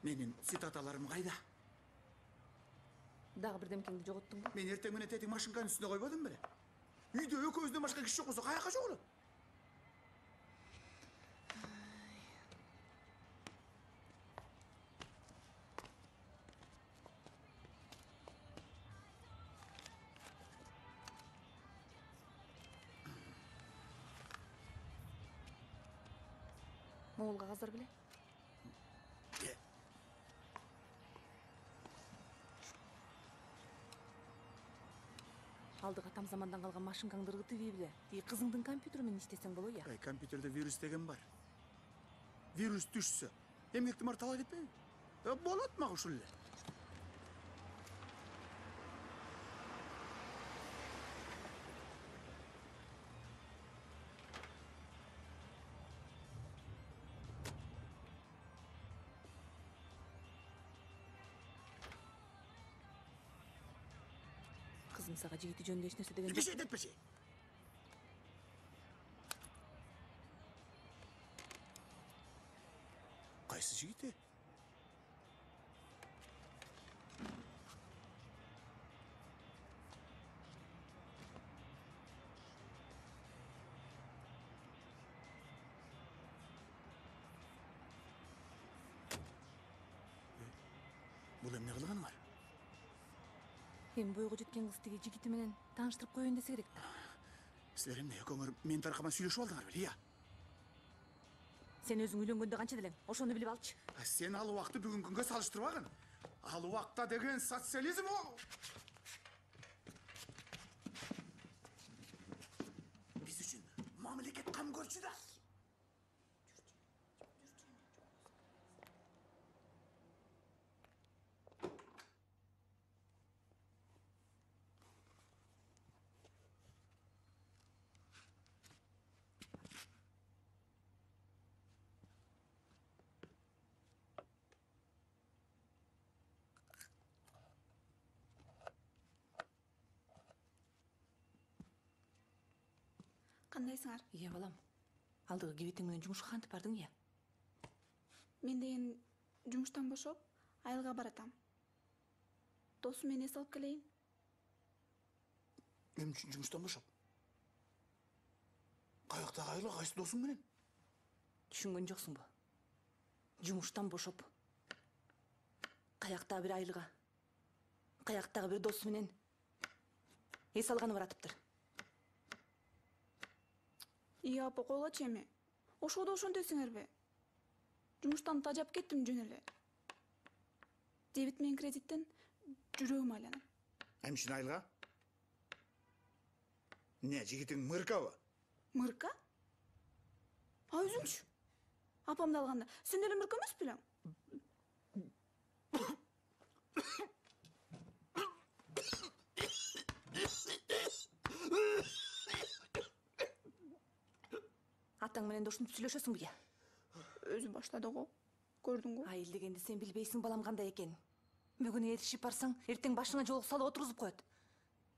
Менин цитаталарым кайда? Дагы бирдемкеңди жоготтуңбу? Мен эртең менен тетиң машинканын үстүнө койбодум беле? Үйдө экөөбүздөн башка киши жок болсо каяка чогулат? Могул кагаздар беле? Алдыга там замандан калган машинкаңды ыргытып ий беле. Кызыңдын компьютери менен иштесең боло я. Компьютерде вирус деген бар. Вирус түшсө, эмгектим артала кетпейби? Болот мага ушул эле. Кызым сага жигити жөнүндө эч нерсе деген жок. Кетпеши, кетпеши. Кайсы жигити? Бул эмне кылганы бар? Эми бойго жеткен кыз тиги жигити менен тааныштырып коеюн десе керек да. Силер эмне экөөңөр мен таркаман сүйлөшүп алдыңар беле, Сен өзүң үйлөнгөндө канча делең? Ошону билип алчы. Сен ал убакытты бүгүнкү күнгө салыштырбагын. Ал убакта деген социализм ол. Биз үчүн мамлекет кам көрчү да. Кандайсыңар? Ие балам. Алдыгы кебетиң менен жумушка кантип бардың я? Мен деген жумуштан бошоп, айылга баратам. Досум мени эс алып келейин. Эмне үчүн жумуштан бошоп? Каяктагы айылга, кайсы досуң менен? Түшүнгөн жоксуңбу? Жумуштан бошоп, каяктагы бир айылга, каяктагы бир досу менен эс алганы баратыптыр. Апа койлочу эми. Ошодо ошентесиңерби? Жумуштан тажап кеттим жөн эле. Дебит менен кредиттен жүрөгүм айланат. Эмчин айылга? Не, жигитиң мыркабы? Мырка? Өзүңчү? Апамды алганда, сен деле мырка эмес белең? Атаң менен ушинтип сүйлөшөсүңбү я? Өзү баштады го. Көрдүңбү? Айыл дегенди сен билбейсиң балам кандай экен. Бүгүн эришип барсаң, эртең башыңа жолук салып отургузуп коет.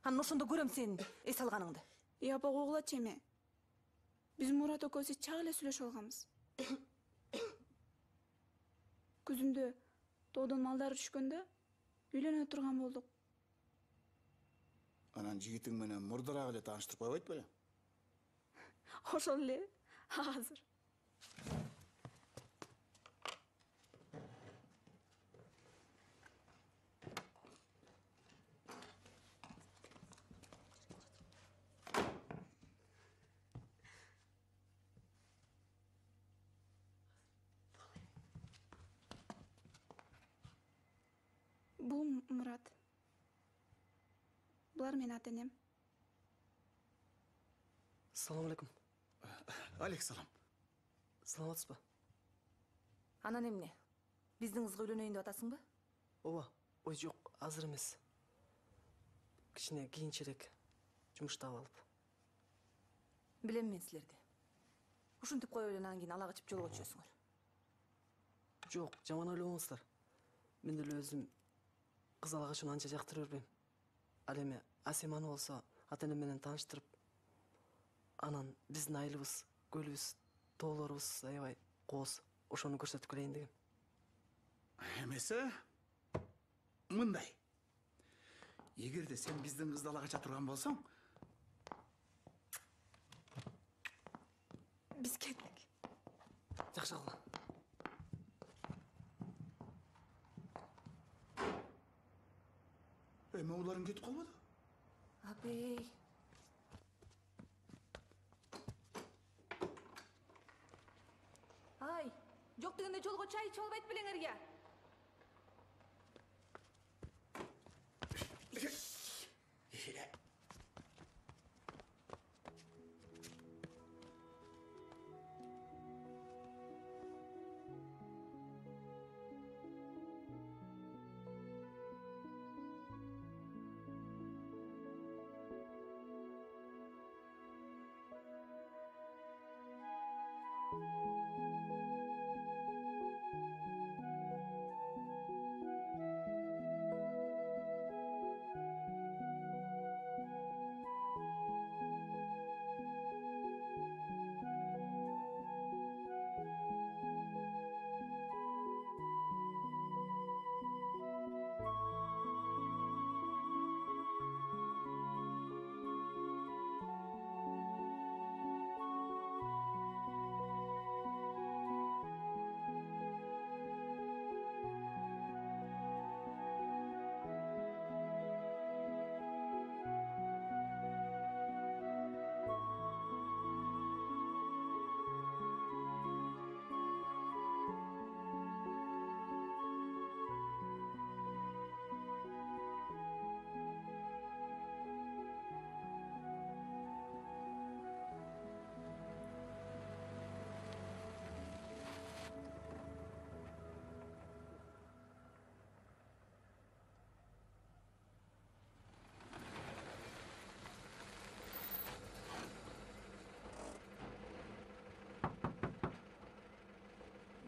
Анан ошондо көрөм сенин эс алганыңды. Апа койгулачы эми. Биз Мурат экөөбүз чак эле сүйлөшүп алганбыз. Күзүндө тоодон малдар түшкөндө үйлөнө турган болдук. Анан жигитиң менен мурдараак эле тааныштырып койбойт беле? Ошол эле азыр. Бул Мурат. Булар менин ата-энем. Салам алейкум. Алейкум салам. Саламатсызбы? Анан эмне? Биздин кызга үйлөнөйүн деп атасыңбы? Ооба, ой жок, азыр эмес. Кичине кийинчерээк жумуш таап алып. Билем мен силерди. Ушинтип коюп эле анан кийин ала качып жолго түшөсүңөр. Жок, жаман ойлобоңуздар. Мен деле өзүм кыз ала качууну анча жактыра бербейм. Ал эми Асеманы болсо ата-энем менен тааныштырып, анан биздин айылыбыз, көлүбүз, тоолорубуз аябай кооз. Ошону көрсөтүп келейин дегем. Эмесе мындай. Эгерде сен биздин кызды ала кача турган болсоң, Биз кеттик. Жакшы кылган. эме уларың кетип калбады? Абей. Ай, жок дегенде жолго чай ичип албайт белеңерге.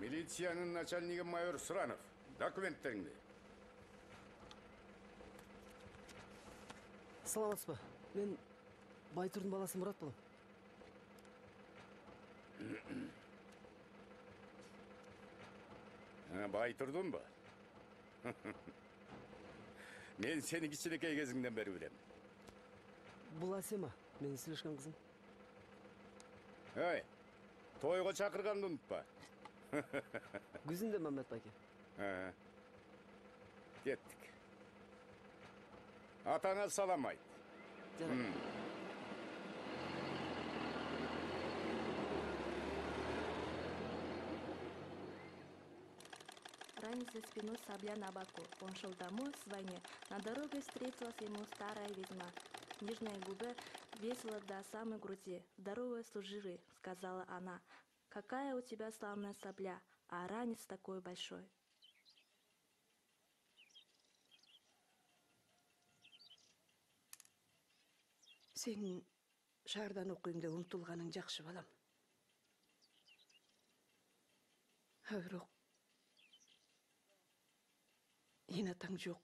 Милициянын начальниги майор Сұранов. Документтериңди. Саламатсызбы? Мен Байтурдун баласы Мурат болом. Байтурдун ба? Мен сени кичинекей кезиңден бери билем. Бул Асема, менин сүйлөшкөн кызым. Эй, тойго чакырганды унутпа. Күзүндө Мамет байке. Кеттик. Атаңа салам айт. Жарайт. Ранец за спиной сабля на боку. Он шел домой с войны. На дороге встретилась ему старая ведьма. Нежная губа весила до самой груди. «Здоровая служивый», — сказала она. «Какая у тебя славная сабля, а ранец такой большой». Сенин шаардан окуйм деп умтулганың жакшы балам. Бирок эн атаң жок.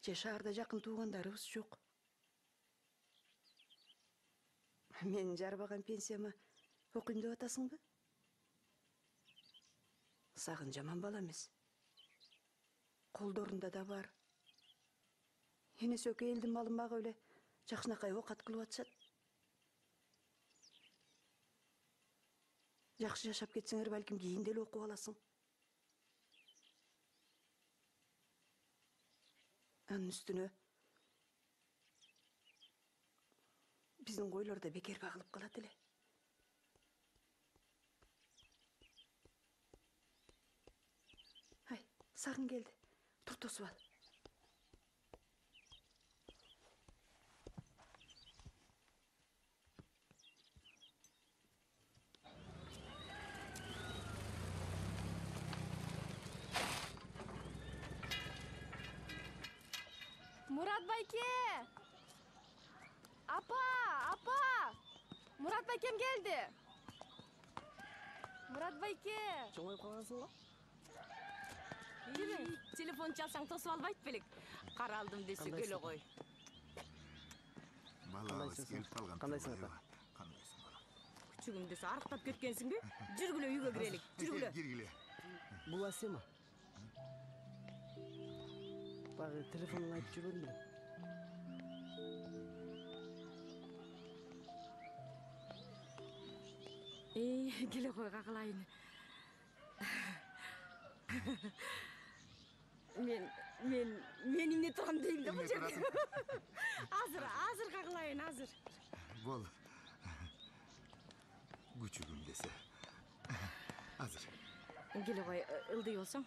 Же шаарда жакын туугандарыбыз жок. Менин жарбаган пенсияма окуйм деп атасыңбы? Сагын жаман бала эмес. Колдорунда да бар. Энеси экөө элдин малын багып эле жакшынакай оокат кылып атышат. Жакшы жашап кетсеңер, балким кийин деле окуп аласың. Анын үстүнө биздин койлор да бекер багылып калат эле. Ай, сагын келди. Тур тосуп ал. Мурат байке! Апа! Мурат байкем келди. Мурат байке! Жоңоюп калгансың го? Жүрүң, телефон чалсаң тосуп албайт белек. Каралдым десе келе кой. Балабыз келип калган. Кандайсың ата? Кандайсың балам? Күчүгүм десе арыктап кеткенсиңби? Жүргүлө үйгө кирелик. Жүргүлө. Киргиле. Бул Асема. Багы телефонун айтып жүрбөдүм беле. Келе кой какылайын. Мен эмне турам дейм да бул жерде. Азыр какылайын, азыр. Бол. Күчүгүм десе. Азыр. Келе кой, ылдый болсоң,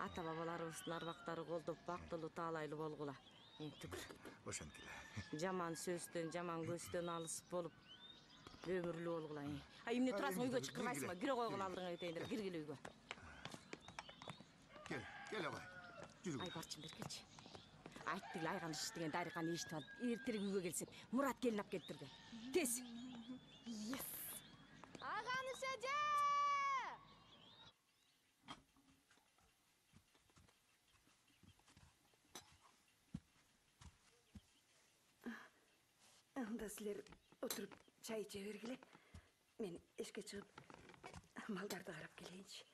ата бабаларыбыздын арбактары колдоп бактылуу таалайлуу болгула. Түкүр. Ошентиле. Жаман сөздөн, жаман көздөн алыс болуп өмүрлүү болгула. Эмне турасың, үйгө чакырбайсыңбы? Кире койгула алдыңа кетейиндер, киргиле үйгө. Кел абай. Жүрү. Ай барчын беркечи. Айттыгы айган иш деген дарыганы эшитип алып, эртерээк үйгө келсем, Мурат келин алып келиптир де. Тез. Аганыш эже! Анда силер отуруп чай иче бергиле. Мен эшикке чыгып малдарды карап келейинчи.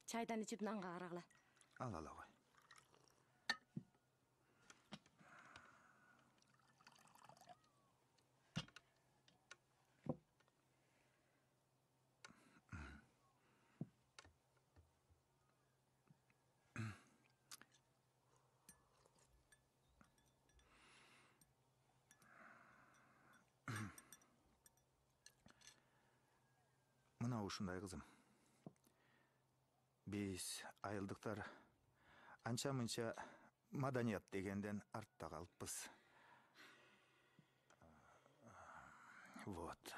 Чайдан ичип нанга карагыла. Ал абай. Мына ушундай кызым. Биз айылдыктар анча-мынча маданият дегенден артта калыппыз. Вот.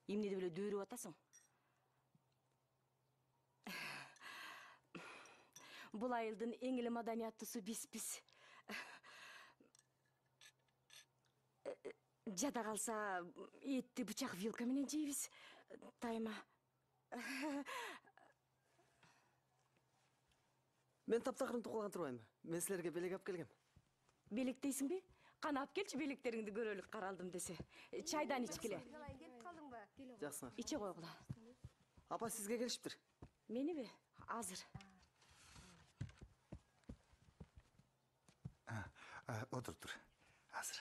Эмне деп эле дүүрүп атасың? Бул айылдын эң эле маданияттуусу бизбиз. Жада калса этти бычак вилка менен жейбиз. Тайма. Мен таптакырын тукулган турбаймынбы? Мен силерге белек алып келгем. Белек дейсиңби? Кана алып келчи, белектериңди көрөлүк, каралдым десе. Чайдан ичкиле. Жаксыңар. Иче койгула. Апа сизге келишиптир. Мениби? Азыр. Отур тур. Азыр.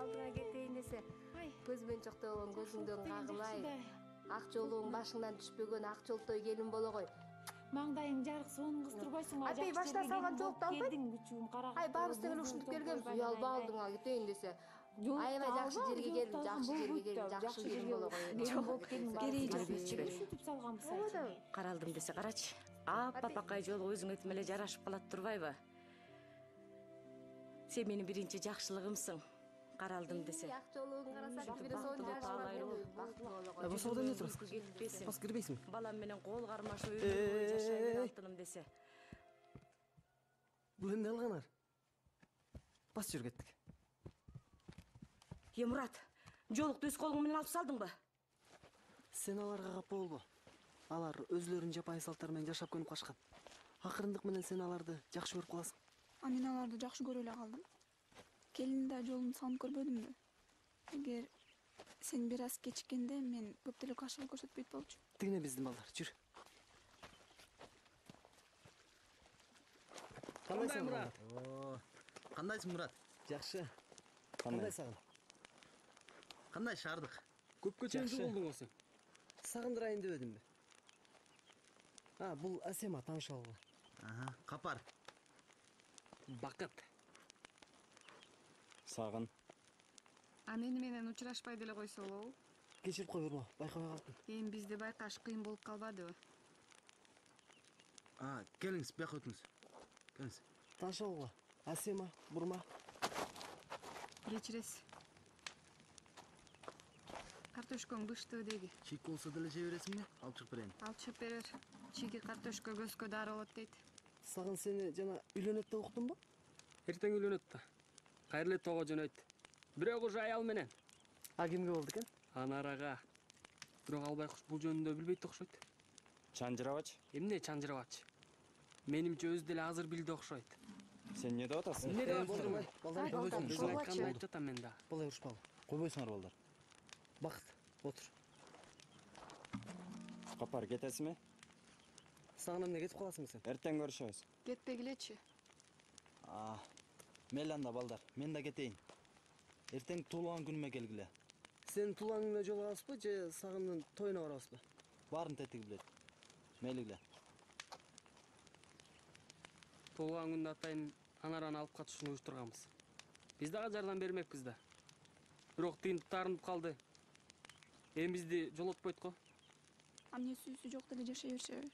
Алдыңа кетейин десе, көзбен чоктогон көзүңдөн кагылай. Ак жолуң башыңдан түшпөгөн ак жолтой келин боло кой. Маңдайың жарық сонун кыстырбайсың. Апей башта салган жоолукту албайт. Келдиң күчүм карак. Ай баарыбыз тең ушинтип келгенбиз. Уялбай алдыңа кетейин десе. Аябай жакшы жерге келдим, жакшы жерге келдим, жакшы жерге боло Жок, кереги жок. Ушинтип салганбыз. Каралдым десе карачы. Аппапакай жолу өзүң этим эле жарашып калат турбайбы? Сен менин биринчи жакшылыгымсың. Каралдым десе. Як жолугун карасак бир сонун жарашпайбы. Босоодон эмне турасың? Бас кирбейсиңби? Балам менен кол кармашып өмүр бою жашай алтыным десе. Бул эмне кылганар? Бас жүрүп кеттик. Мурат, жолукту өз колуң менен алып салдыңбы? Сен аларга капа болбо. Алар өзлөрүнүн жапайы салттары менен жашап көнүп калышкан. Акырындык менен сен аларды жакшы көрүп каласың. Мен аларды жакшы көрө эле калдым. Келин да жолун салып көрбөдүмбү? Эгер сен бир аз кечиккенде мен көп деле каршылык көрсөтпөйт болчу. Тигине биздин балдар, жүр. Кандайсың Мурат? Кандайсың Мурат? Жакшы. Кандай сагын? Кандай шаардык? Көпкө чейин жолдуң сен. Сагындырайын дебедимби? Бул Асема таанышып алгыла. Капар. Бакыт. Сагын. Мени менен учурашпай деле койсо болобу? Кечирип кой Бурма, байкабай калдым. Эми бизди байкаш кыйын болуп калбадыбы? Келиңиз, бияка өтүңүз. Келиңиз. Таанышып алгыла. Асема, Бурма. Кечиресиз. Картошкоң бышты деги. Чийик болсо деле жей бересиңби? Алып чыгып берейин. Алып чыгып берер. Чийги картошко көзгө дары болот дейт. Сагын сени жана үйлөнөт деп уктумбу? Эртең үйлөнөт да. Кайрыле тоого жөнөйт. Бирок уже аял менен. Кимге болду экен? Анарага. Бирок ал байкуш бул жөнүндө билбейт окшойт. Чанжырабачы? Эмне чанжырабачы? Менимче өзү деле азыр билди окшойт. Сен эмне деп атасың? Эмне деп атасың? Өзүң айтканды айтып атам мен да. Балай урушпагыла. Койбойсуңар балдар. Бакыт, отур. Капар, кетесиңби? Сагын эмне кетип каласың сен? Эртең көрүшөбүз. Кетпегилечи. Мейли анда балдар, мен да кетейин. Эртең туулган күнүмө келгиле. Сен туулган күнүнө жолугабызбы же Сагындын тоюна барабызбы? Баарын тетиги билет. Мейлигиле. Туулган күндө атайын Анараны алып катышууну уюштурганбыз. Биз дагы жардам бермекпиз да. Бирок тыйын таарынып калды. Эми бизди жолотпойт го. Эмне сүйүүсү жок деле жашай беришеби?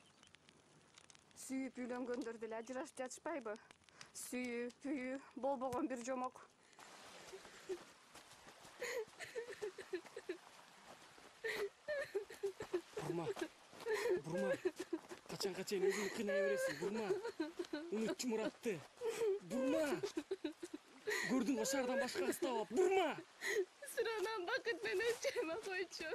Сүйүп үйлөнгөндөр деле ажырашып жатышпайбы? Сүйүү, пүйүү, болбогон бир жомок. Бурма. Качанга чейин өзүңдү кыйнай бересиң, Бурма. Унутчу Муратты. Бурма. Көрдүң го шаардан башка кыз таап, Бурма. Sıradan Bakıt beni içime koyçu.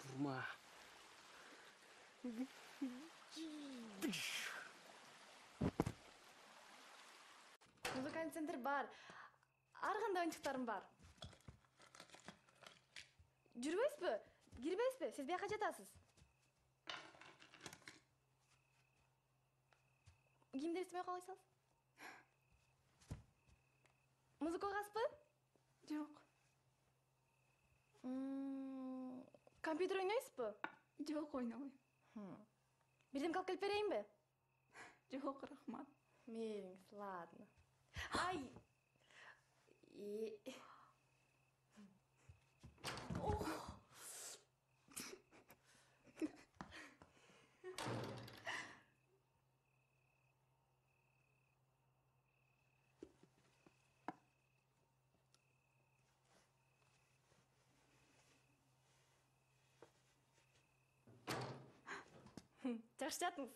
Burma. Музыкальный центр бар. Ар кандай оюнчуктарым бар. Жүрбөйсүзбү? Кирбейсизби? Сиз бияка жатасыз. Кийимдерди сыймай калайсыз? Музыка ойгасызбы? Жок. Компьютер ойнойсузбу? Жок, ойнобойм. Бирдемке алып келип берейинби? Жок, рахмат. Мейлиңиз, ладно. Ай! Жакшы жатыңыз.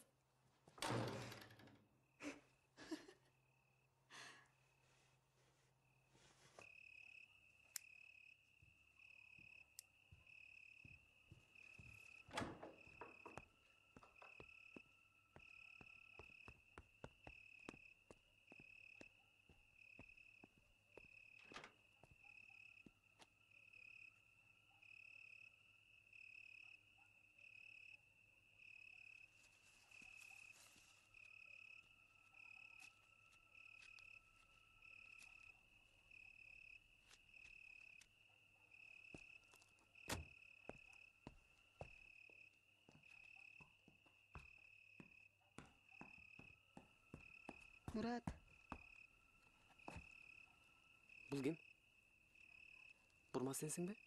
Мурат, Бул ким? Бурма сенсиңби?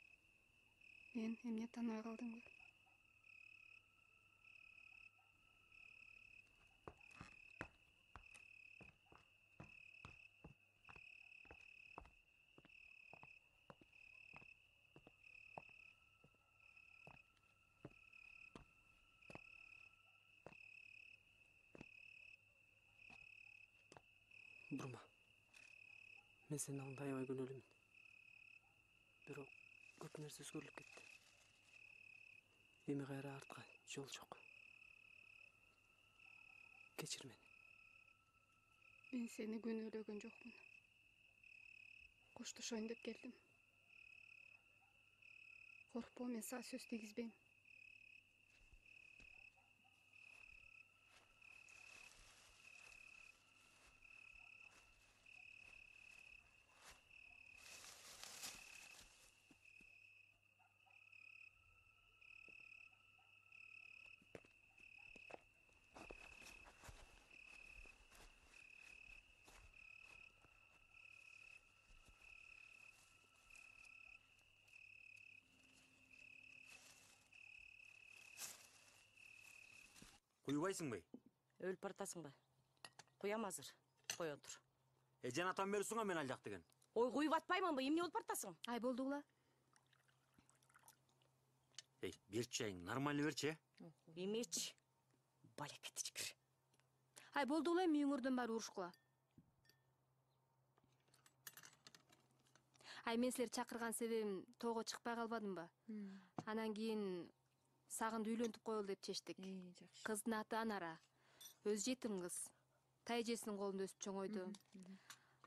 мен эмне таныбай калдыңбы? Бурма. Мен сенин алдыңда аябай күнөөлүмүн. Бирок көп нерсе өзгөрүлүп кетти. Эми кайра артка жол жок. Кечир мени. Мен сени күнөөлөгөн жокмун. Коштошоюн деп келдим. Коркпо, мен сага сөз тийгизбейм. Куйбайсыңбы? Өлүп баратасыңбы? Куям азыр. Кой отур. Эжен атам берсиңа мен ал жак деген. Ой, куюп атпаймынбы? Эмне болуп баратасың? Ай болдугула. Эй, берчи айың, нормально берчи. Эмечи. Балекетичкир. Ай болдугула, мүйүңөрдөн баары урушкула. Ай мен силерди чакырган себебим тоого чыкпай калбадымбы? Анан кийин Сагынды үйлөнтүп коелу деп чечтик. Кыздын аты Анара. Өз жетим кыз. Тайэжесинин колунда өсүп чоңойду.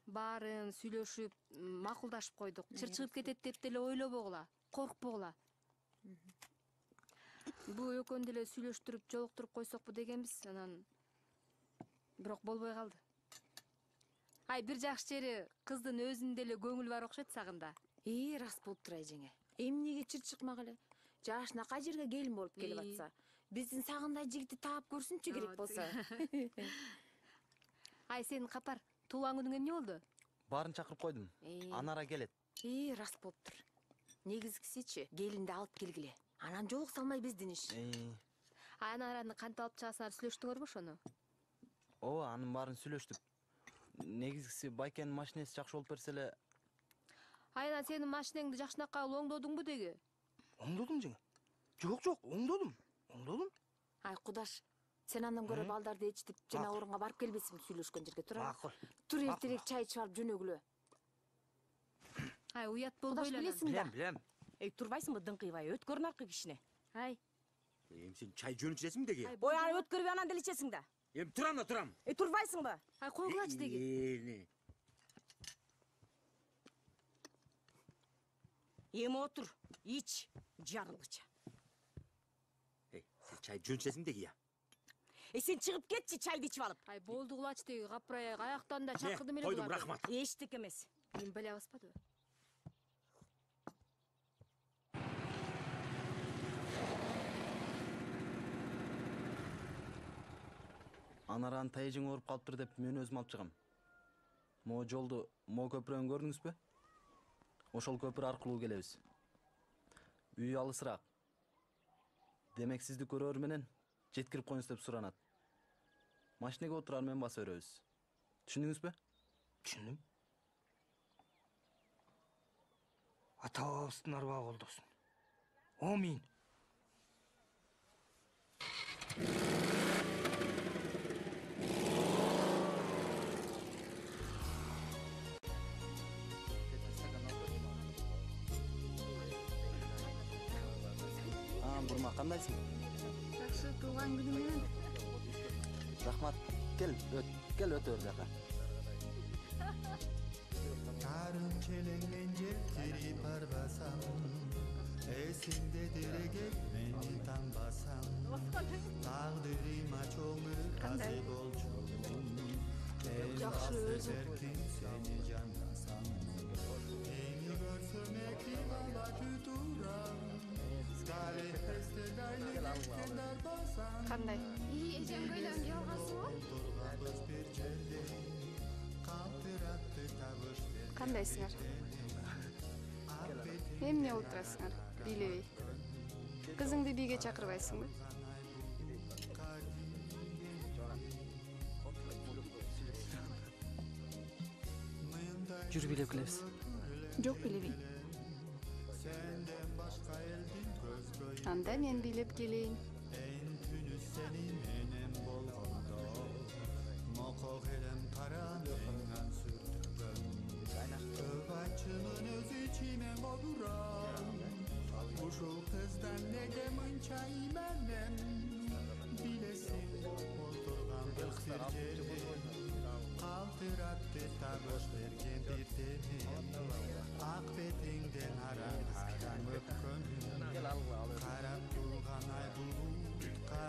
Баарын сүйлөшүп, макулдашып койдук. Чырчыгып кетет деп деле ойлобогула, коркпогула. Бу экөөнү деле сүйлөштүрүп, жолуктуруп койсокпу дегенбиз, анан бирок болбой калды. Ай бир жакшы жери кыздын өзүнүн деле көңүлү бар окшойт Сагында. Рас болуптур жеңе. Эмнеге чырчыкмак эле? Жашына кай жерге келин болуп келип атса, биздин Сагындай жигитти таап көрсүнчү керек болсо. Ай сенин капар, туулган күнүң эмне болду? Барын чакырып койдум. Анара келет. Рас болуптур. Негизгисичи, келинди алып келгиле. Анан жолук салмай биздин иш. Анараны кантип алып чыгасыңар, сүйлөштүңөрбү ошону? Ооба, анын баарын сүйлөштүк. Негизгиси байкенин машинеси жакшы болуп берсе эле. Айнан сенин машинеңди жакшынакай оңдодуңбу деги? Оңдодум жеңе. Жок, оңдодум. Ай кудаш, сен андан көрө балдарды ичтип жана орунга барып келбесиң сүйлөшкөн жерге тура. Макул. Тур эртерээк чай ичип алып жөнөгүлө. Ай уят болбой эле. Билем. Эй, турбайсыңбы дыңкыйбай, өткөрүн аркы кишине. Ай. Сен чай жөн ичесиң деги. Ой, аны өткөрүп анан деле ичесиң да. Турам. Турбайсыңбы? Ай койгулачы деги. Эми отур, ич, жарылгыча. Сен чай жөн ичесиң деги я. Сен чыгып кетчи, чайды ичип алып. Ай болдугулачы деги, капырай, аяктан да чакырдым эле. Койдум, рахмат. Эчтеке эмес. Мен биле албаспадыбы? Анараны тайэжиң ооруп калыптыр деп мен өзүм алып чыгам. Могу жолду, могу көпүрөнү көрдүңүзбү? Ошол көпүр аркылуу келебиз. Үй алысыраак. Демек сизди көрөр менен жеткирип коюңуз деп суранат. Машинеге отурар мен баса беребиз. Түшүндүңүзбү? Түшүндүм. Ата бабабыздын арбагы колдосун. Амин. Бурма, кандайсың? Жакшы, туулган күнүң менен. Рахмат. Кел өтө бер жака. Тарым челеңмен жектирип барбасам, эсиңдедир эгер мени танбасам, тагдырыма чоң ыраазы болчумун. Жакшы өзү. Беркин сени жандасам, мени көрсөм эки бала күтурам. Кандай? Эжем көйлөгүн кийип алгансыңбы? Кандайсыңар? Эмне болуп турасыңар? Бийлебей. Кызыңды бийге чакырбайсыңбы? Жүр бийлеп келебиз. Жок, бийлебейм. Анда мен бийлеп келейин. Açımın öz içime oduran Uşul kızdan nege mınça imenem Bilesin oturgan bir sirgeri Kaltırattı tagoş vergen bir temin Ak betinden aran aran öpkönüm Karap durgan ay bulutka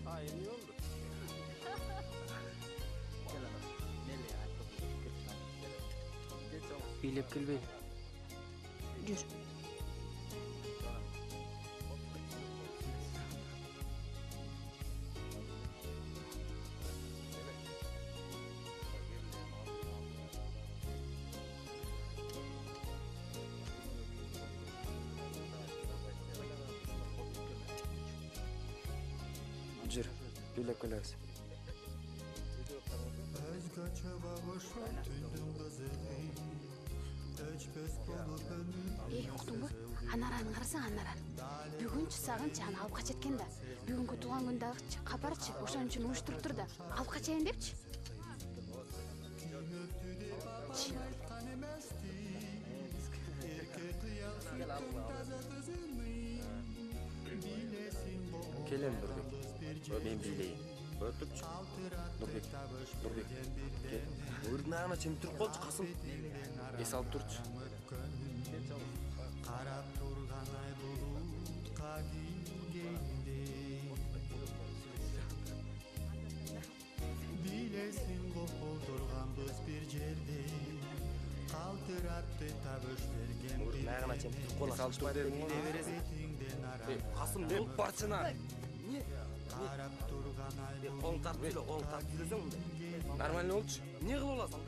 Aynı oldu. Бийлеп келбей. Жүр. Жүр, бийлеп келебиз. Özgöçe bağışlar tündüm kızıqı Öçpöz bolup Эй, уктуңбу? Анаранын карасаң, Анаран. Бүгүнчү сагын чаны алып качат экен да. Бүгүнкү туулган күндагычы капарчы, ошон үчүн уюштуруп тур да. Алып качайын депчи. Келем Нурбек. Мен бийлейин. Өтүпчү. Нурбек. Кел. Өрдүн агына чейин туруп колчу Касым. Эс алып турчу. Karap turgan ay bulutka giyindi Bilesin kokuldurgan biz bir jerde Kaltırattı taböş vergen bir Өрдүн агына чейин туруп кол эс алып тур дедим. Биле бересиң. Касым, болуп барчына. Karap turgan ay Оң тартып эле, оң тартып жүрсөң мындай. Нормально болчу. Эмне кылып аласың?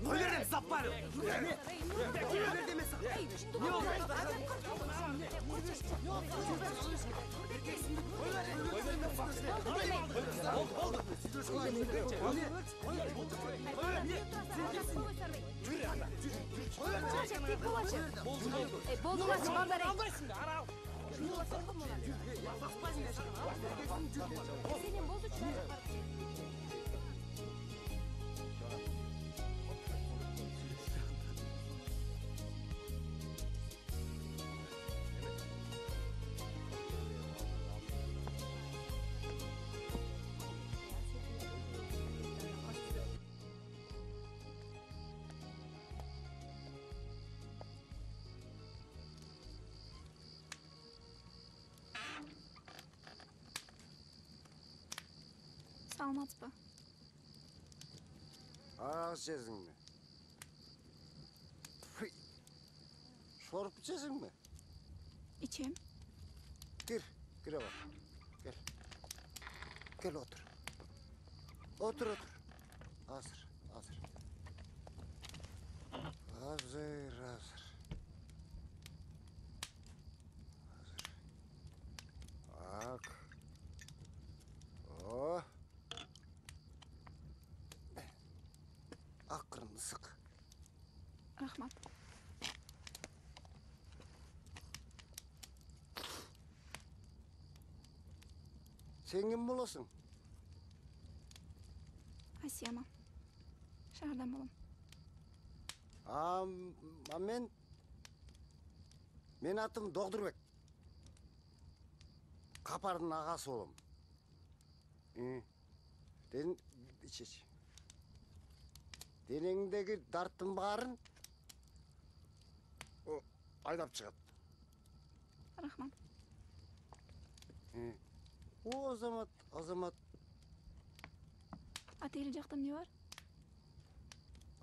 Кой бер деп сап бар. Кой бер демесең. Не болду? Саламатсызбы? Ақ жезің бе? Шорып жезің бе? Ичем. Кір, кіре бak. Кел. Кел отыр. Отыр. Азыр. Ак. О. Ақырын ысық. Рахмат. Сен кім боласың? Асияма. Шаардан болом. Мен атым Доғдырбек. Қапардың ағасы болом. Денеңдегі дарттың барын айдап шығады. Рахмат. О, азамат. Ател жақта не бар?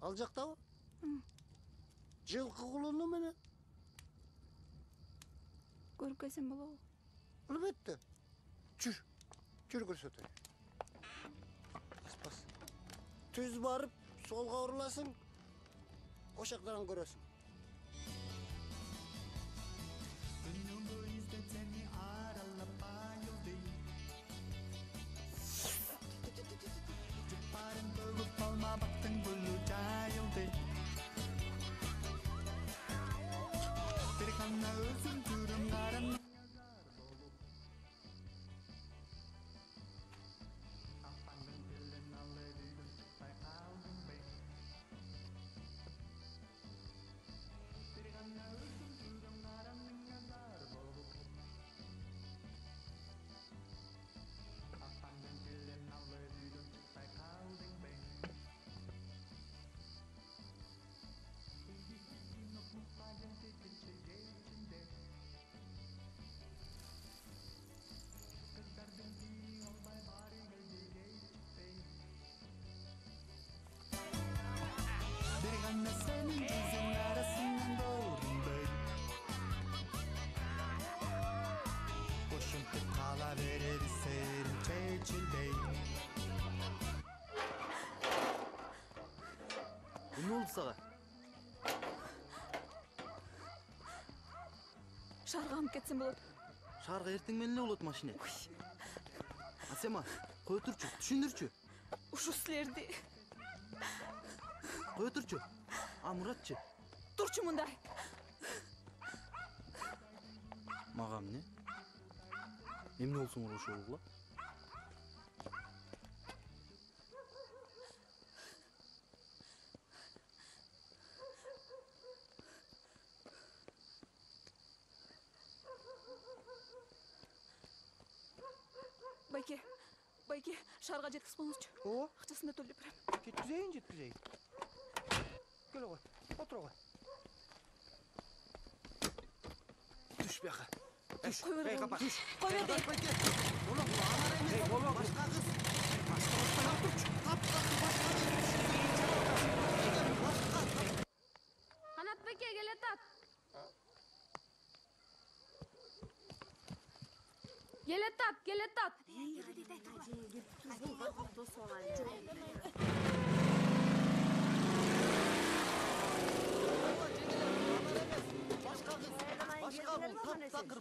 Ал жақта ба? Жылқы құлыны мені. Көріп келсем бола ғой. Әлбетте. Жүр көрсетейін. Түз барып, солға ұрыласың. Ошақтарын көресің. Ne oldu sana? Шарға алып кетсем болады. Шарға ертең менен болот машине. Асема, кой турчу, түшүндүрчү. Ушу силерди. Кой турчу. А Муратчы. Турчу мындай. Мага эмне? Эмне болсоң ошол угла? Байке, шарға жеткізіп қойыңызшы. О? Ақшасын да төлеп берем. Жеткізейін. Кел ғой, отыр ғой. Түш бияқа. Түш, қой бер. Түш. Қой бер де. Байке. Олақ, анар емес. Башқа қыз. Қанат Байке, келетат. Келетат.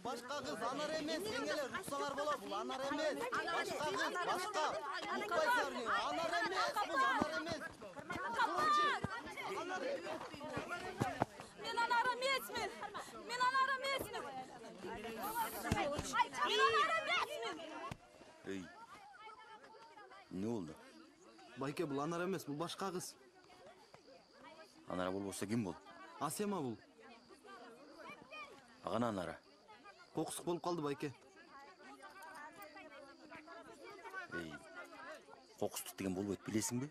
Başka kız, anar emez. Yengeler ruhsalar bola, bu anar emez. Başka kız, başka. Mutbay sarıyor. Anar emez, bu anar emez. Men anar emesmin. Ey. Ne oldu? Bayke bu anar emez, bu başka kız. Anara bolbosa kim bol? Asema bul. Agana anara. Kokusuk bolup kaldı Bayke. Ey. Kokustuk деген болбойт билесиң бе?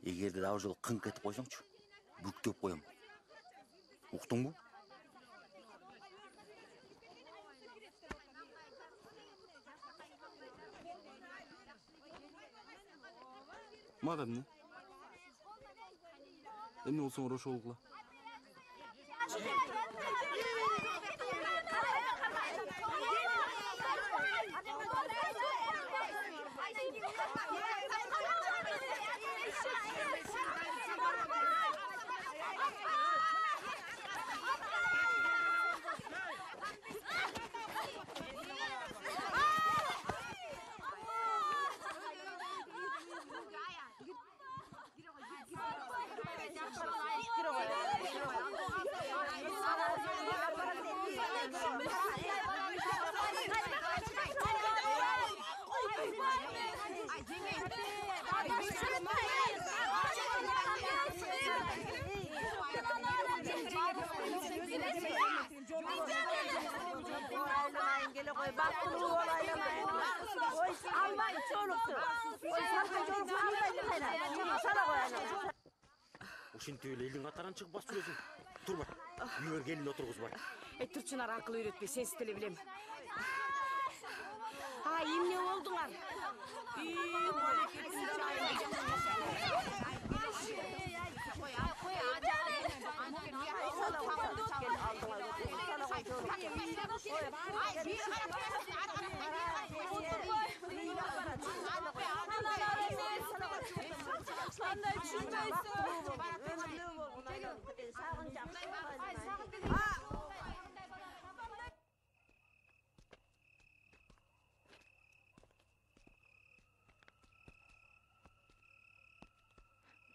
Эгерде дагы жолу кыңк этип койсоңчу, бүктөп коем. Уктуңбу? Мага эмне? Эмне болсоң ошол кыла. Ошентип эле элдин катарынан чыгып басып жүрөсүң. Турбат. Үйгө келин отургуз бар. Турчунар акыл үйрөтпөй, сенсиз деле билем. Эмне болдуңар?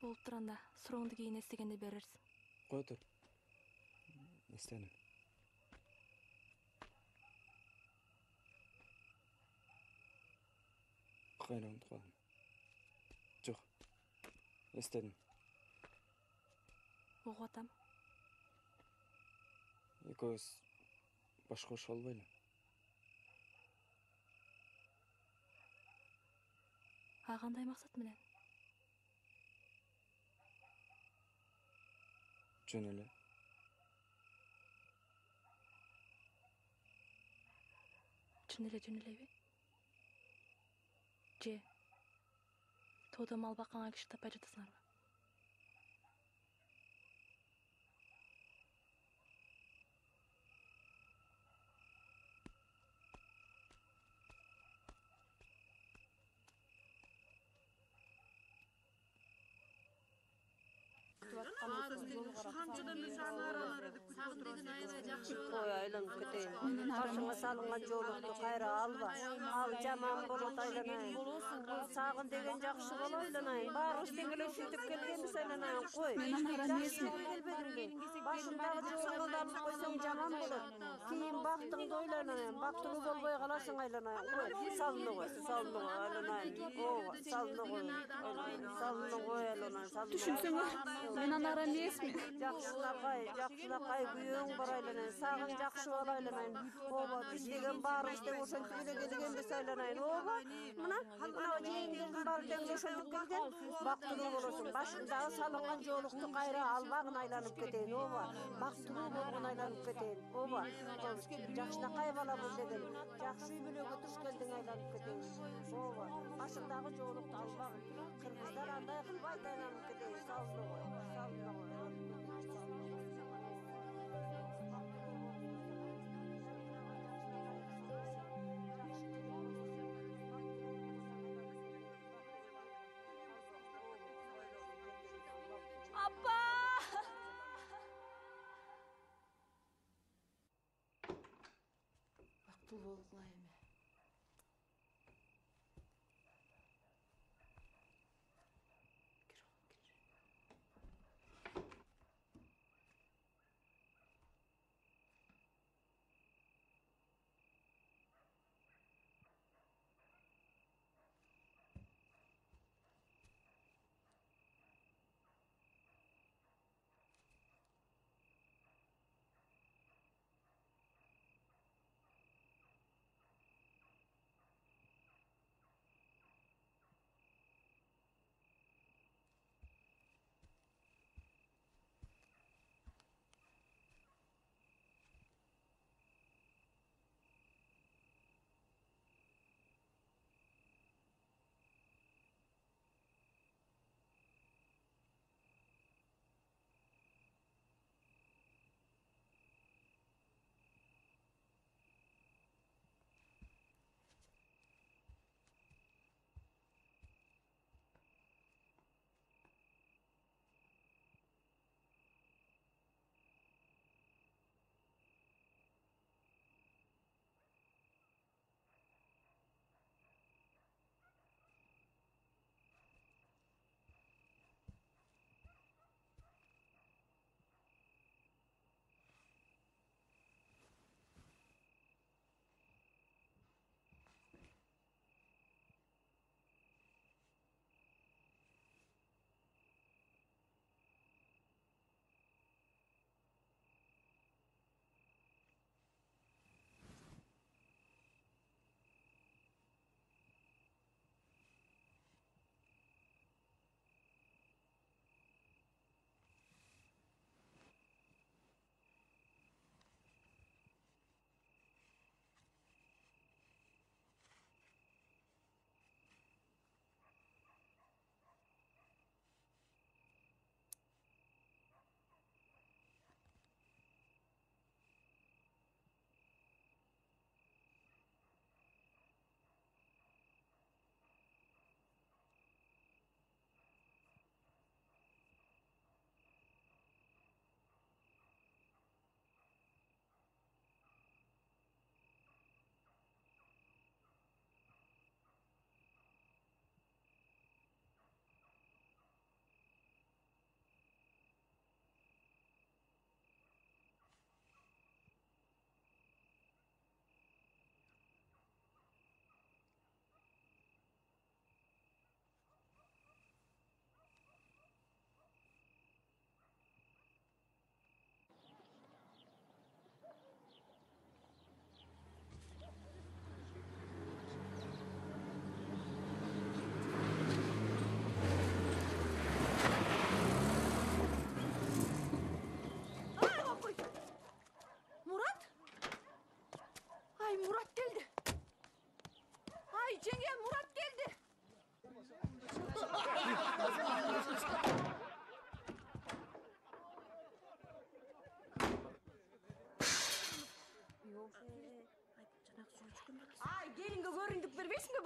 Болуп турганда, сурооңду кийин эстегенде берерсиң. Кой тур. Эстеним. Кайра унутуп калдым. Жок. Эстедим. Угуп атам. Экөөбүз баш кошо албайлы. А кандай максат менен? Жөн эле. Чын эле жөн элеби? Же тоодо мал бакканга киши таппай жатасыңарбы? Ой, айланып кетейин. Башыңа салынган жолукту кайра алба. Ал жаман болот айланайын. Сагын деген жакшы боло айланайын. Баарыбыз тең эле ушинтип келгенбиз айланайын. Кой. Мен анара эмесмин. Башыңдагы жолуңду алып койсоң жаман болот. Кийин бактыңды ойланайын. Бактылуу болбой каласың айланайын. Кой. Салыны кой, айланайын. Ооба, салыны кой. Салыны кой айланайын. Түшүнсөңөр, мен анара эмесмин. Жакшынакай күйөөң бар айланайын. Сагын жакшы боло айланайын. Ооба, биз деген баарыбыз тең ошентип эле келгенбиз айланайын. Ооба, мына жээңдердин баары тең ошентип келген. Бактылуу болосуң. Башыңдагы салынган жолукту кайра албагын айланып кетейин. Ооба, бактылуу болгон айланып кетейин. Ооба, жакшынакай баламыз деген жакшы үй бүлөгө туш келдиң айланып кетейин. Ооба, башыңдагы жолукту албагын. Кыргыздар андай кылбайт айланып кетейин. Салыны кой, салыны кой. Апа! Бактылуу болгула эми.